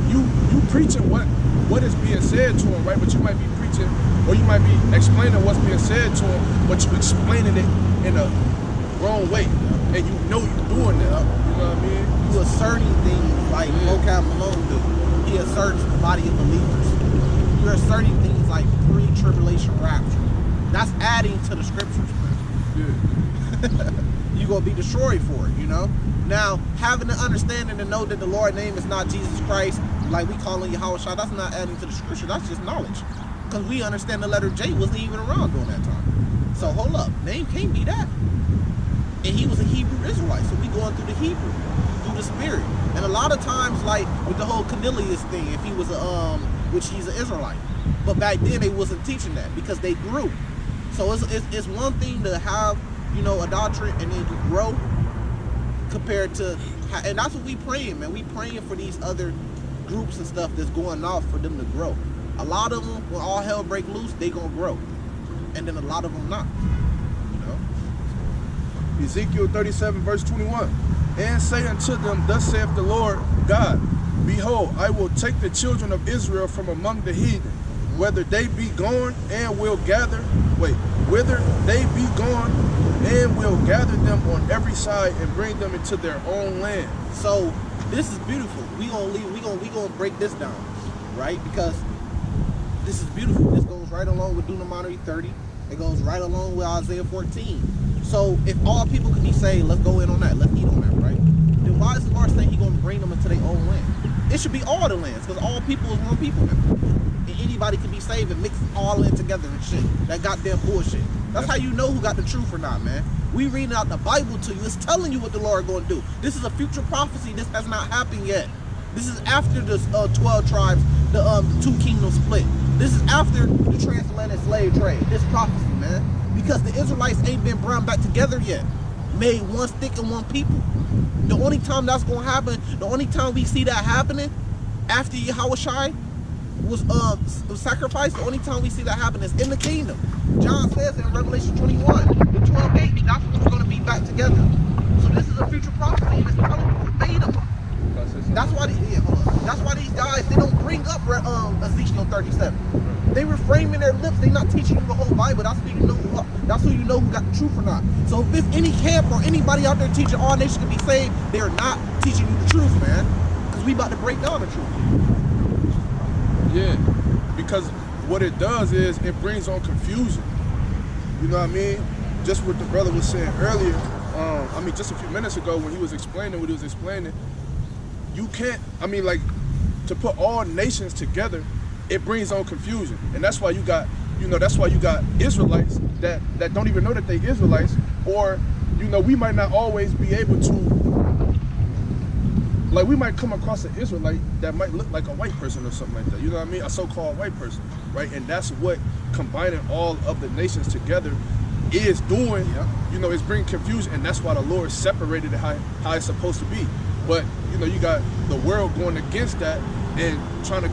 preaching what is being said to them, right? But you might be preaching, or you might be explaining what's being said to them, but you explaining it in a wrong way, and you know you're doing that. You know what I mean? You asserting things like Vocab Malone do. He asserts the body of believers. You're asserting things like pre-tribulation rapture. That's adding to the scriptures, man. Yeah. You're going to be destroyed for it, you know? Now, having the understanding to know that the Lord's name is not Jesus Christ, like we call him Yahweh Shai, that's not adding to the scripture. That's just knowledge. Because we understand the letter J wasn't even around during that time. So hold up. Name can't be that. And he was a Hebrew Israelite. So we going through the Hebrew, through the spirit. And a lot of times, like with the whole Cornelius thing, if he was which he's an Israelite. But back then they wasn't teaching that because they grew. So it's one thing to have, you know, a doctrine and then you grow compared to, and that's what we praying, man. We praying for these other groups and stuff that's going off for them to grow. A lot of them, when all hell break loose, they gonna grow. and then a lot of them not. You know. Ezekiel 37 verse 21. And say unto them, thus saith the Lord God, behold, I will take the children of Israel from among the heathen, whether they be gone and will gather, whither they be gone and will gather them on every side and bring them into their own land. So this is beautiful. We gonna break this down, right? Because this is beautiful. This goes right along with Deuteronomy 30. It goes right along with Isaiah 14. So if all people can be saved, let's go in on that. Let's eat on that, right? Then why is the Lord saying He's gonna bring them into their own land? It should be all the lands, because all people is one people now. And anybody can be saved and mix all in together and shit. That goddamn bullshit. That's how you know who got the truth or not, man. We reading out the Bible to you. It's telling you what the Lord gonna do. This is a future prophecy. This has not happened yet. This is after the 12 tribes, the 2 kingdoms split. This is after the transatlantic slave trade. This prophecy, man. Because the Israelites ain't been brought back together yet. Made one stick and one people. The only time that's gonna happen, the only time we see that happening after Yahushua was sacrificed, the only time we see that happen is in the kingdom. John says in Revelation 21, the 12 gates, that's what's gonna be back together. So this is a future prophecy, and it's telling you verbatim. That's why that's why these guys, they don't bring up Ezekiel 37. They reframing their lips. They not teaching you the whole Bible. That's who you know. That's who you know who got the truth or not. So if there's any camp or anybody out there teaching all nations can be saved, they are not teaching you the truth, man. Because we about to break down the truth. Yeah, because what it does is it brings on confusion. You know what I mean? Just what the brother was saying earlier. I mean, just a few minutes ago when he was explaining what he was explaining, you can't. I mean, like, to put all nations together, it brings on confusion, and that's why you got, that's why you got Israelites that don't even know that they Israelites, or, we might not always be able to, like, we might come across an Israelite that might look like a white person or something like that. You know what I mean? A so-called white person, right? And that's what combining all of the nations together is doing. Yep. It's bringing confusion, and that's why the Lord separated it how it's supposed to be. But you got the world going against that and trying to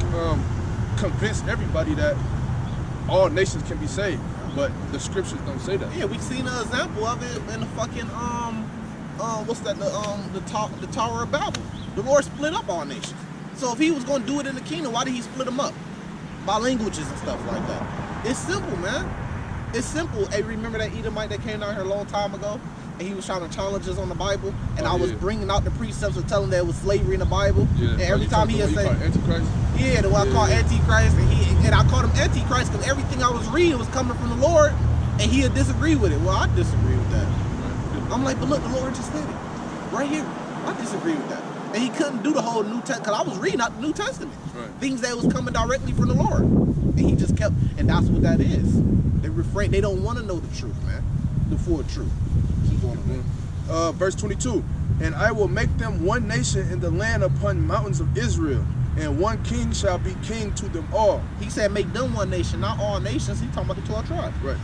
convince everybody that all nations can be saved, but the scriptures don't say that. Yeah, we've seen an example of it in the fucking what's that? The Tower of Babel. The Lord split up all nations. So if He was going to do it in the kingdom, why did He split them up by languages and stuff like that? It's simple, man. It's simple. Hey, remember that Edomite that came down here a long time ago? And he was trying to challenge us on the Bible, and I was bringing out the precepts and telling there was slavery in the Bible. Yeah. And every time he had said, Antichrist? Yeah, the one I call Antichrist, and I called him Antichrist because everything I was reading was coming from the Lord, and he had disagreed with it. Well, I disagree with that. I'm like, but look, the Lord just said it right here. I disagree with that, and he couldn't do the whole New Testament because I was reading out the New Testament, things that was coming directly from the Lord, and he just kept, and that's what that is. They refrain. They don't want to know the truth, man, the full truth. Verse 22, and I will make them one nation in the land upon mountains of Israel, and one king shall be king to them all. He said make them one nation, not all nations. He's talking about the 12 tribes. Right.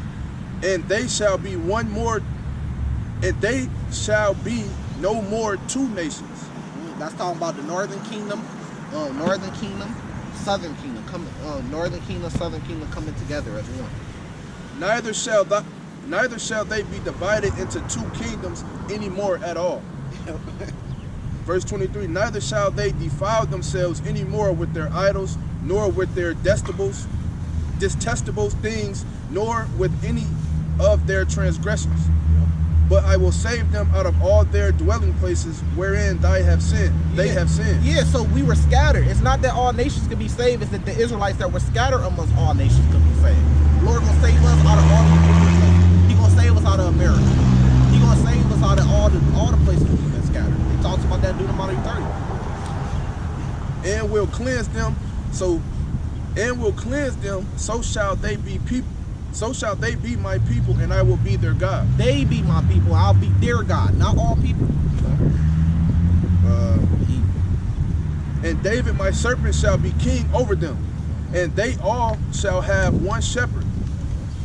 And they shall be one more, and they shall be no more 2 nations. That's talking about the northern kingdom, southern kingdom coming, northern kingdom, southern kingdom coming together as one. Neither shall they be divided into 2 kingdoms anymore at all. Verse 23, neither shall they defile themselves anymore with their idols, nor with their detestable things, nor with any of their transgressions. But I will save them out of all their dwelling places wherein they have sinned. Yeah, so we were scattered. It's not that all nations could be saved, it's that the Israelites that were scattered amongst all nations could be saved. The Lord gonna save us out of all the places. He gonna save us out of America. He gonna save us out of all the places we've been scattered. He talks about that in Deuteronomy 30. And will cleanse them, so shall they be people. So shall they be my people, and I will be their God. They be my people, I'll be their God, not all people. And David my servant shall be king over them, and they all shall have one shepherd.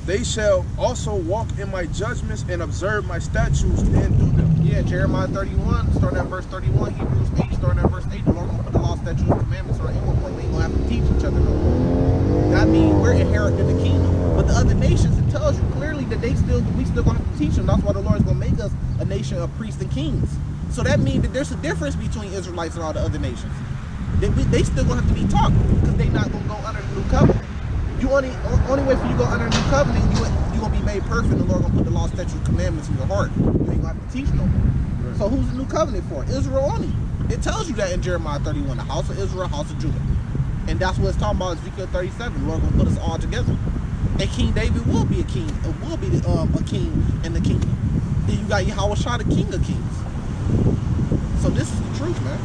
They shall also walk in my judgments and observe my statutes and do them. Yeah, Jeremiah 31, starting at verse 31, Hebrews 8, starting at verse 8. The Lord gonna put the law, statutes, and commandments on anyone. We ain't gonna have to teach each other no more. That means we're inheriting the kingdom. But the other nations, it tells you clearly that we still gonna have to teach them. That's why the Lord is gonna make us a nation of priests and kings. So that means that there's a difference between Israelites and all the other nations. They still gonna have to be taught because they not gonna go under the new covenant. You only way for you to go under the new covenant, you gonna be made perfect. The Lord gonna put the law, statutes, commandments in your heart. You ain't gonna have to teach no more. Right. So who's the new covenant for? Israel only. It tells you that in Jeremiah 31, the house of Israel, house of Judah. And that's what it's talking about, Ezekiel 37. The Lord gonna put us all together. And King David will be a king. It will be a king in the kingdom. Then you got Yahushua, the King of Kings. So this is the truth, man.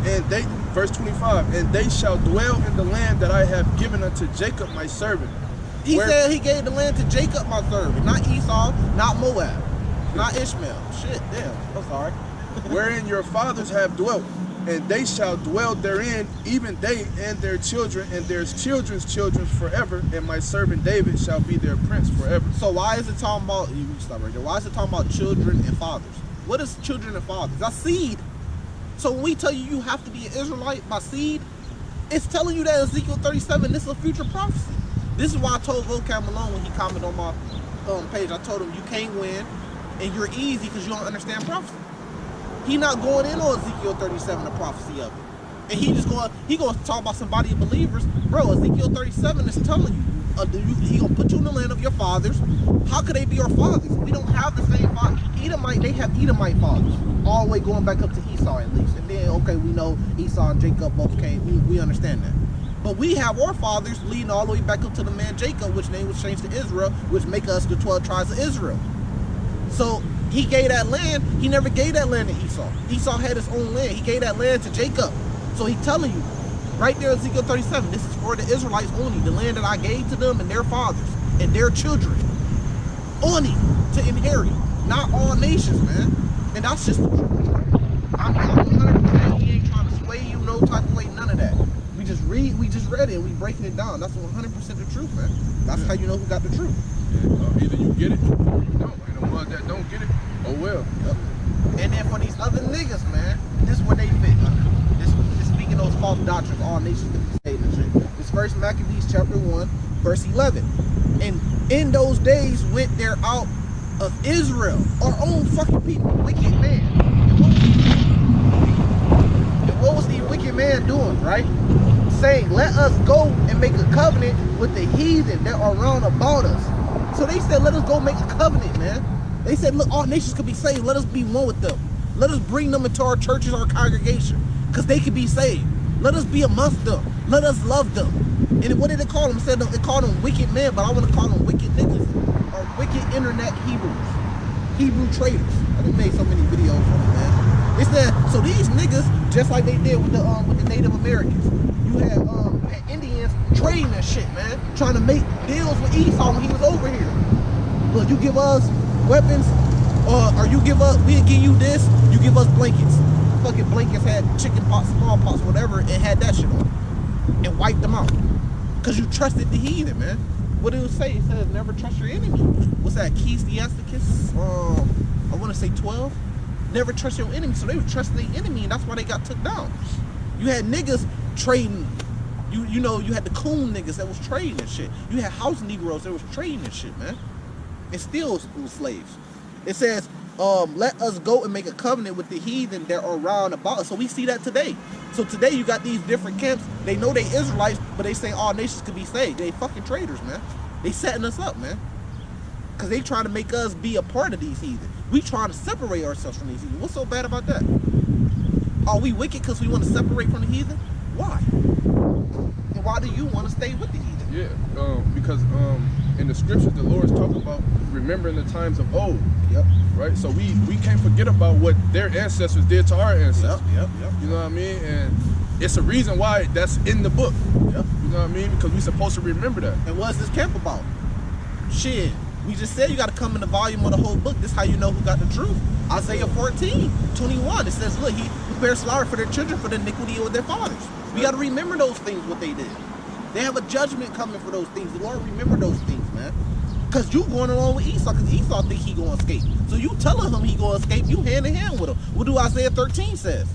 And they, verse 25, and they shall dwell in the land that I have given unto Jacob my servant. He said he gave the land to Jacob my servant, not Esau, not Moab, not Ishmael. Shit, damn, I'm sorry. Wherein your fathers have dwelt, and they shall dwell therein, even they and their children and their children's children forever, and my servant David shall be their prince forever. So why is it talking about, you can stop right there, why is it talking about children and fathers? What is children and fathers? That's seed. So when we tell you you have to be an Israelite by seed, it's telling you that in Ezekiel 37, this is a future prophecy. This is why I told Vocab Malone when he commented on my page, I told him you can't win and you're easy because you don't understand prophecy. He not going in on Ezekiel 37, the prophecy of it. And he going to talk about some body of believers. Bro, Ezekiel 37 is telling you, he going to put you in the land of your fathers. How could they be our fathers? We don't have the same father. Edomite, they have Edomite fathers. All the way going back up to Esau at least. And then, okay, we know Esau and Jacob both came. We understand that. But we have our fathers leading all the way back up to the man Jacob, which name was changed to Israel, which make us the 12 tribes of Israel. So he gave that land. He never gave that land to Esau. Esau had his own land. He gave that land to Jacob. So he's telling you, right there in Ezekiel 37, this is for the Israelites only, the land that I gave to them and their fathers and their children. Only to inherit, not all nations, man. And that's just the truth. I'm 100%. He ain't trying to sway you no type of way, none of that. We just read it and we breaking it down. That's 100% the truth, man. That's how you know who got the truth. Yeah, either you get it or you don't. And the ones that don't get it, oh well. Yep. And then for these other niggas, man, this is where they fit under. This speaking those false doctrines, all nations can be saved and shit. This first Maccabees chapter 1, verse 11. And in those days went there out of Israel, our own fucking people, wicked man. And what was the wicked man doing, right? Saying, let us go and make a covenant with the heathen that are round about us. So they said, let us go make a covenant, man. They said, look, all nations could be saved. Let us be one with them. Let us bring them into our churches, our congregation, because they could be saved. Let us be amongst them. Let us love them. And what did it call them? It called them wicked men, but I want to call them wicked niggas. Or wicked internet Hebrews. Hebrew traders. I done made so many videos on it, man. They said, so these niggas, just like they did with the Native Americans, you had Indians trading that shit, man. Trying to make deals with Esau when he was over here. Look, you give us weapons, or you give us, we'll give you this, you give us blankets. Fucking blankets had chicken pox, smallpox, whatever, and had that shit on it. And wiped them out. Because you trusted the heathen, man. What did it say? It says never trust your enemy. What's that? Ecclesiasticus? I want to say 12. Never trust your enemy. So they would trust their enemy, and that's why they got took down. You had niggas trading. You know, you had the coon niggas that was trading and shit. You had house Negroes that was trading and shit, man. And still was slaves. It says, let us go and make a covenant with the heathen that are round about us. So we see that today. So today you got these different camps. They know they Israelites, but they say all nations could be saved. They fucking traitors, man. They setting us up, man. Because they trying to make us be a part of these heathen. We trying to separate ourselves from these heathen. What's so bad about that? Are we wicked because we want to separate from the heathen? Why? And why do you want to stay with the heathen? Yeah, because in the scriptures the Lord is talking about remembering the times of old. Yep. Right? So we can't forget about what their ancestors did to our ancestors. Yep. You know what I mean? And it's a reason why that's in the book. Yep. You know what I mean? Because we're supposed to remember that. And what's this camp about? Shit. We just said you got to come in the volume of the whole book. This is how you know who got the truth. Isaiah 14:21. It says, look, he prepares slaughter for their children for the iniquity of their fathers. We got to remember those things, what they did. They have a judgment coming for those things. The Lord remember those things, man. Because you going along with Esau, because Esau think he going to escape. So you telling him he going to escape, you hand in hand with him. What do Isaiah 13 says?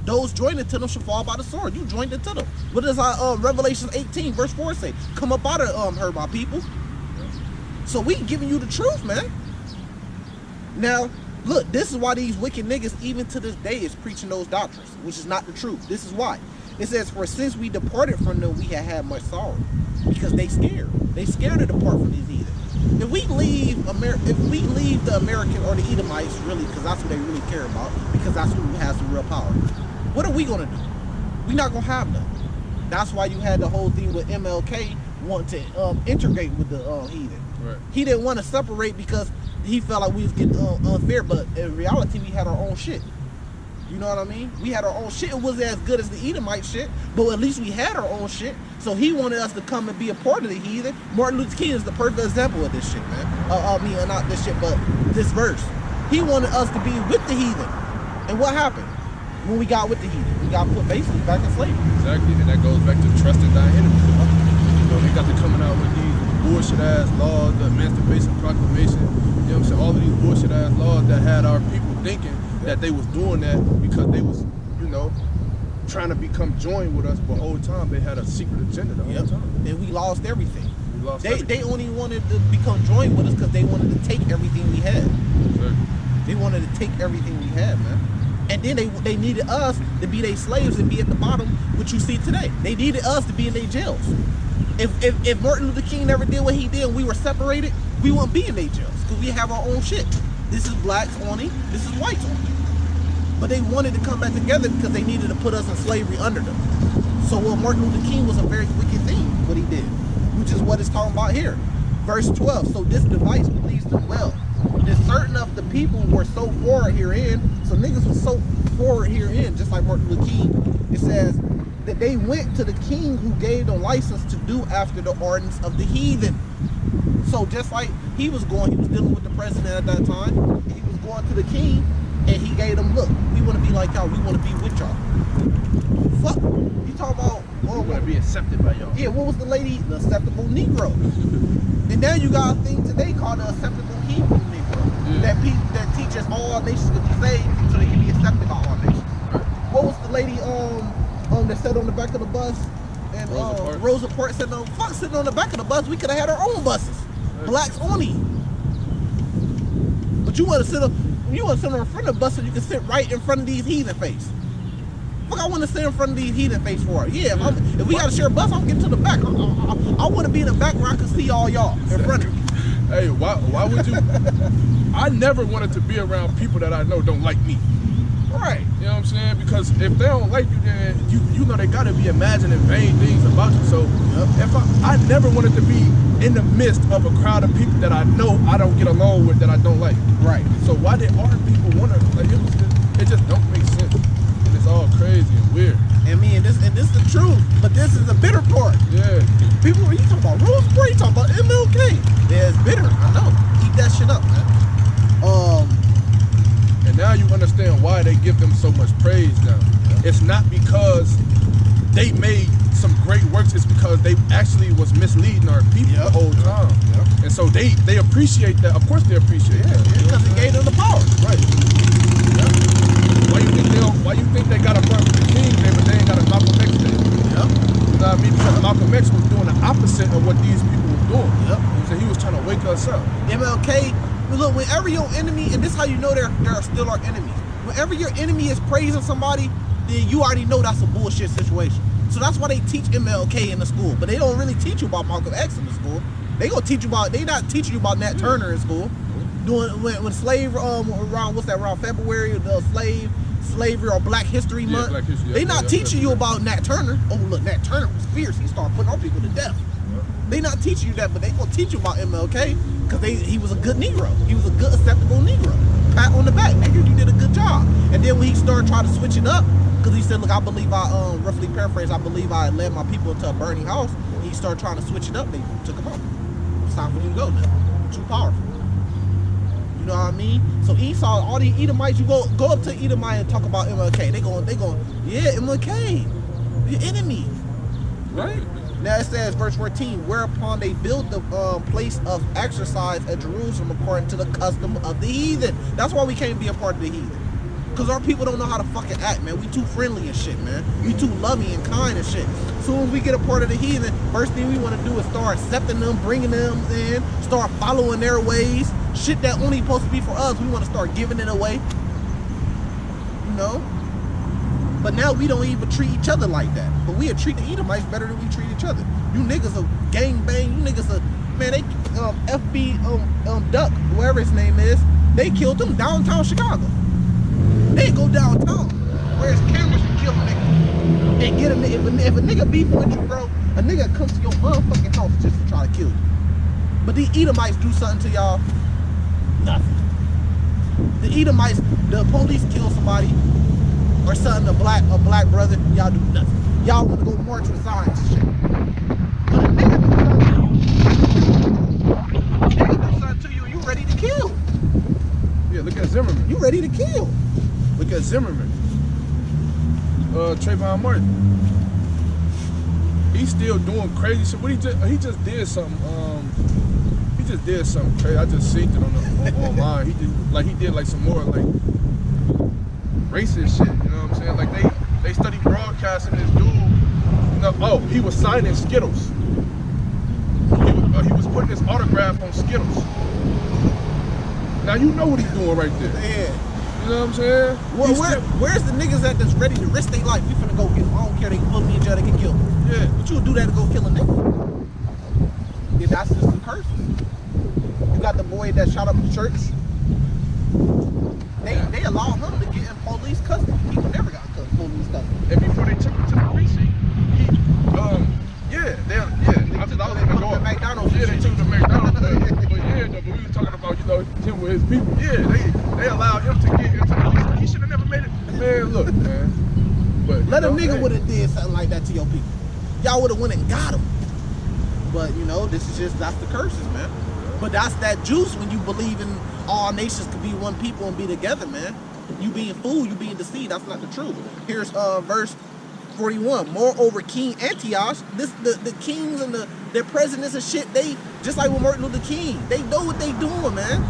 Those joined into them shall fall by the sword. You joined into them. What does Revelation 18 verse 4 say? Come up out of her, my people. So we giving you the truth, man. Now, look, this is why these wicked niggas, even to this day, is preaching those doctrines, which is not the truth. This is why. It says, for since we departed from them, we have had much sorrow. Because they scared. They scared to depart from these heathen. If we leave the American or the Edomites, really, because that's what they really care about, because that's who has the real power, what are we going to do? We're not going to have them. That's why you had the whole thing with MLK wanting to integrate with the heathen. Right. He didn't want to separate because he felt like we was getting unfair, but in reality, we had our own shit. You know what I mean? We had our own shit. It wasn't as good as the Edomite shit, but at least we had our own shit. So he wanted us to come and be a part of the heathen. Martin Luther King is the perfect example of this shit, man. Not this shit, but this verse. He wanted us to be with the heathen. And what happened? When we got with the heathen, we got put basically back in slavery. Exactly, and that goes back to trusting thy enemy. You know, they got to coming out with these bullshit ass laws, the Emancipation Proclamation. You know what I'm saying? All of these bullshit ass laws that had our people thinking that they was doing that because they was, you know, trying to become joined with us, but the whole time they had a secret agenda the whole time. And we lost everything. We lost They only wanted to become joined with us because they wanted to take everything we had. Exactly. They wanted to take everything we had, man. And then they needed us to be their slaves and be at the bottom, which you see today. They needed us to be in their jails. If Martin Luther King never did what he did and we were separated, we wouldn't be in their jails because we have our own shit. This is blacks only, this is whites only. But they wanted to come back together because they needed to put us in slavery under them. So what Martin Luther King was a very wicked thing, what he did, which is what it's talking about here. Verse 12, so this device pleased them well. But it's certain of the people were so forward herein, so niggas was so forward herein, just like Martin Luther King. It says that they went to the king who gave them license to do after the ordinance of the heathen. So just like he was dealing with the president at that time, he was going to the king, and he gave them, look, we want to be like y'all, we want to be with y'all. Fuck, you talking about, We want to be accepted by y'all. yeah, what was the lady? The acceptable Negro. And now you got a thing today called the acceptable Hebrew Negro. Yeah. That teaches all nations to be saved so they can be accepted by all nations. What was the lady that sat on the back of the bus? And Rosa Parks sitting on the back of the bus. We could have had our own buses. Right. Blacks only. But you want to sit on in front of the bus so you can sit right in front of these heathen face. Fuck, I want to sit in front of these heathen face for it. Yeah, if we got to share a bus, I'm getting to the back. I want to be in the back where I can see all y'all in front of me. Hey, why would you? I never wanted to be around people that I know don't like me. Right. You know what I'm saying? Because if they don't like you, then you know they gotta be imagining vain things about you. So if I never wanted to be in the midst of a crowd of people that I know I don't get along with, that I don't like. Right. So why did our people want to? Like it just don't make sense. And it's all crazy and weird. And this is the truth, but this is the bitter part. Yeah. People, you talking about Rose Parks, you talking about MLK. Yeah, it's bitter. I know. Keep that shit up, man. And now you understand why they give them so much praise now. It's not because they made some great works, it's because they actually was misleading our people the whole time. And so they appreciate that. Of course they appreciate that. Because it gave them the power. Right. Why you think they got a Martin Luther King Day, but they ain't got a Malcolm X Day? You know what I mean? Because Malcolm X was doing the opposite of what these people were doing. So he was trying to wake us up. MLK, look, whenever your enemy, and this is how you know they're still our enemies. Whenever your enemy is praising somebody, then you already know that's a bullshit situation. So that's why they teach MLK in the school, but they don't really teach you about Malcolm X in the school. They gonna teach you about, they not teaching you about Nat Turner in school. Doing when slave around February, the slavery or Black History Month. Black History, they not teaching you about Nat Turner. Oh look, Nat Turner was fierce. He started putting our people to death. They not teaching you that, but they gonna teach you about MLK because he was a good Negro. He was a good, acceptable Negro. Pat on the back, nigga, you did a good job. And then when he started trying to switch it up, because he said, look, I believe roughly paraphrase, I believe I led my people into a burning house. And he started trying to switch it up. They took him out. It's time for you to go now. Too powerful. You know what I mean? So Esau, all these Edomites, you go up to Edomite and talk about MLK. They going, yeah, MLK, your enemy, right? Now it says, verse 14, whereupon they built the place of exercise at Jerusalem according to the custom of the heathen. That's why we can't be a part of the heathen. Cause our people don't know how to fucking act, man. We too friendly and shit, man. We too loving and kind and shit. Soon as we get a part of the heathen, first thing we want to do is start accepting them, bringing them in, start following their ways. Shit that only supposed to be for us, we want to start giving it away. You know? But now we don't even treat each other like that. But we treat the Edomites better than we treat each other. You niggas are gang bang. You niggas are, man, they FB Duck, whoever his name is, they killed them downtown Chicago. They go downtown where his cameras can kill a nigga and get a nigga. If a nigga beefing with you, bro, a nigga comes to your motherfucking house just to try to kill you. But the Edomites do something to y'all, nothing. The Edomites, the police kill somebody or something, a black brother, y'all do nothing. Y'all want to go march with signs and shit. But a nigga do something to you, you ready to kill. Yeah, look at Zimmerman. You ready to kill. Look at Zimmerman. Trayvon Martin. He's still doing crazy shit. What he just did something. He just did something crazy. I just seen it online. He did some more like racist shit. You know what I'm saying? Like they study broadcasting this dude. You know, oh, he was signing Skittles. He was putting his autograph on Skittles. Now you know what he's doing right there. Yeah. You know what I'm saying? Well, where's the niggas that's ready to risk their life? We finna go get them. I don't care. They can put me in jail. They can kill me. Yeah. But you would do that to go kill a nigga? Yeah, that's just the curse. You got the boy that shot up the church. They allowed him to get in police custody. He never got police custody. And before they took him to the precinct, I was gonna go. McDonald's. Yeah, they took him to McDonald's. but we was talking about, him with his people. Yeah, they allowed him to get into the police. He should have never made it. Man, look, man. But Let a nigga would have did something like that to your people. Y'all would have went and got him. But that's the curses, man. But that's that juice when you believe in all nations could be one people and be together, man. You being fooled, you being deceived. That's not the truth. Here's verse 41. Moreover, King Antiochus, the kings and their presidents and shit, they just like with Martin Luther King, they know what they doing, man.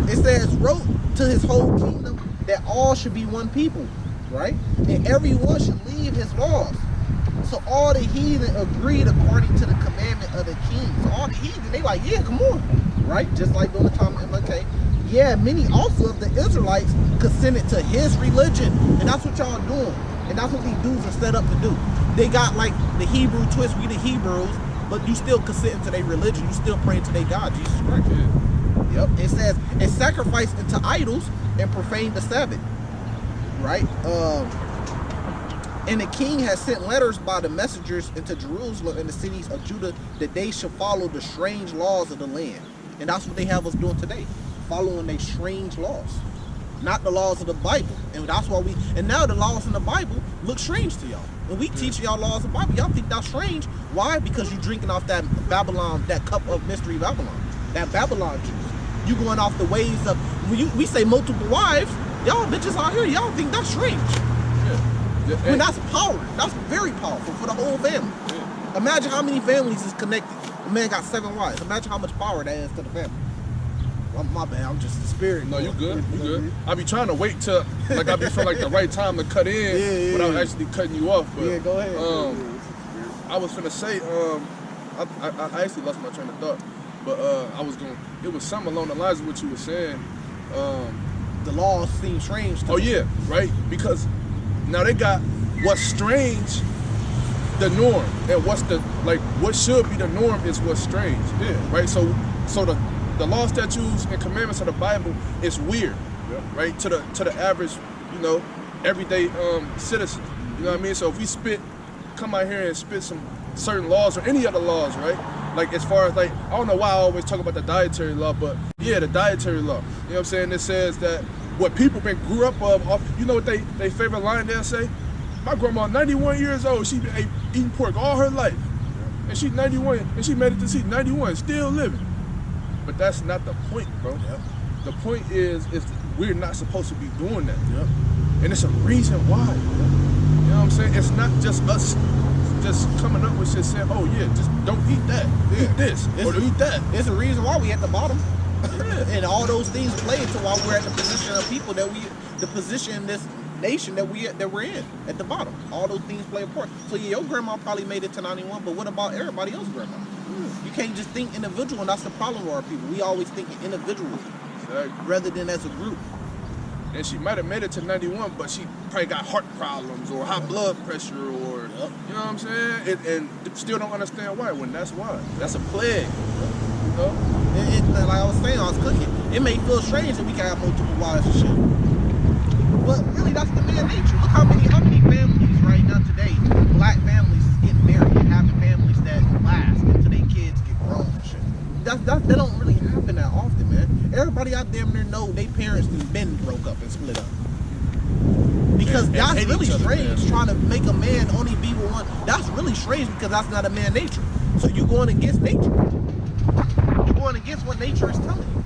It says, wrote to his whole kingdom that all should be one people, right? And everyone should leave his laws. So all the heathen agreed according to the commandment of the king. So all the heathen, they like, yeah, come on, right? Just like during the time of MLK. Yeah, many also of the Israelites consented to his religion, and that's what y'all doing. And that's what these dudes are set up to do. They got like the Hebrew twist, we the Hebrews, but you still consenting to their religion. You still praying to their God, Jesus Christ. Yeah. Yep. It says, and sacrifice unto idols and profane the Sabbath. Right? And the king has sent letters by the messengers into Jerusalem and the cities of Judah that they should follow the strange laws of the land. And that's what they have us doing today. Following their strange laws. Not the laws of the Bible. And that's why and now the laws in the Bible look strange to y'all. When we teach y'all laws of the Bible, y'all think that's strange. Why? Because you drinking off that Babylon, that cup of mystery Babylon. That Babylon juice. You going off the ways of, when we say multiple wives, y'all bitches out here, y'all think that's strange. Yeah. When that's power. That's very powerful for the whole family. Yeah. Imagine how many families is connected. A man got 7 wives. Imagine how much power that is to the family. My bad, I'm just the spirit. No, you good. You good. I be trying to wait till I be feeling like the right time to cut in without actually cutting you off. But, yeah, go ahead. I was finna say, I actually lost my train of thought, but it was something along the lines of what you were saying. The laws seem strange to Oh me. yeah, right? Because now they got what's strange, the norm, and what should be the norm is what's strange. Yeah. Right? So the law, statutes, and commandments of the Bible is weird, right? To the average, everyday citizen. You know what I mean? So if we come out here and spit some certain laws or any other laws, right? Like as far as I don't know why I always talk about the dietary law, but yeah, the dietary law. You know what I'm saying? It says that what people grew up off. You know what they favorite line they'll say? My grandma, 91 years old, she been eating pork all her life, and she's 91, and she made it to see 91, still living. But that's not the point, bro. Yep. The point is we're not supposed to be doing that. Yep. And it's a reason why. You know what I'm saying? It's not just us just coming up with shit saying, oh yeah, just don't eat that. Eat this. Or eat that. It's a reason why we at the bottom. Yeah. And all those things play into why we're at the position of people that the position in this nation that we're in at the bottom. All those things play a part. So yeah, your grandma probably made it to 91, but what about everybody else's grandma? You can't just think individual, and that's the problem with our people. We always think individually rather than as a group. And she might have made it to 91, but she probably got heart problems or high blood pressure or, you know what I'm saying? And still don't understand why, when that's why. That's a plague, you know? Like I was saying, I was cooking. It may feel strange that we can have multiple wives and shit. But really, that's the man nature. Look how many families right now today, black families is getting married and having families that last until their kids get grown and shit. That don't really happen that often, man. Everybody out there know their parents has been broke up and split up. Because that's really strange, trying to make a man only be with one. That's really strange because that's not a man nature. So you're going against nature. You're going against what nature is telling you.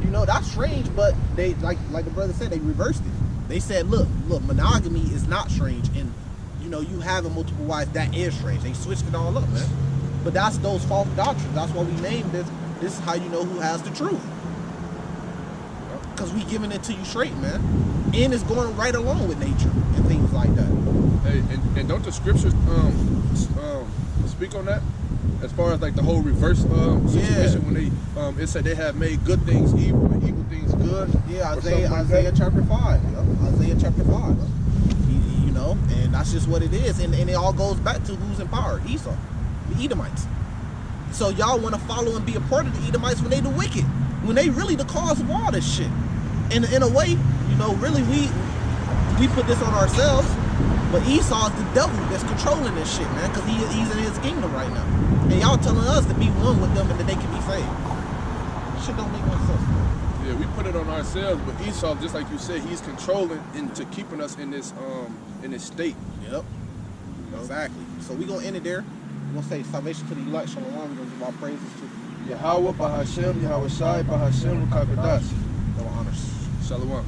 You know, that's strange, but they, like the brother said, they reversed it. They said, look, monogamy is not strange, and you know, you having multiple wives, that is strange. They switched it all up, man. But that's those false doctrines. That's why we named this. This is how you know who has the truth. Because we giving it to you straight, man. And it's going right along with nature and things like that. Hey, and don't the scriptures speak on that? As far as like the whole reverse situation when they it said they have made good things evil and evil things good. Yeah, Isaiah chapter 5. Isaiah chapter 5. You know, and that's just what it is. And it all goes back to who's in power. Esau, the Edomites. So y'all want to follow and be a part of the Edomites when they the wicked, when they really the cause of all this shit. And in a way, you know, really we put this on ourselves, but Esau's the devil that's controlling this shit, man, because he's in his kingdom right now. And y'all telling us to be one with them and that they can be saved. Shit don't make no sense, man. Yeah, we put it on ourselves, but Esau, just like you said, he's controlling into keeping us in this state. Yep. Exactly. So we're gonna end it there. We're gonna say salvation to the elect, shalom. We're gonna give our praises to Yahweh, Bahashem, Yahweh Shai, Bahashem, Rukakadas. Double honors. Shalom.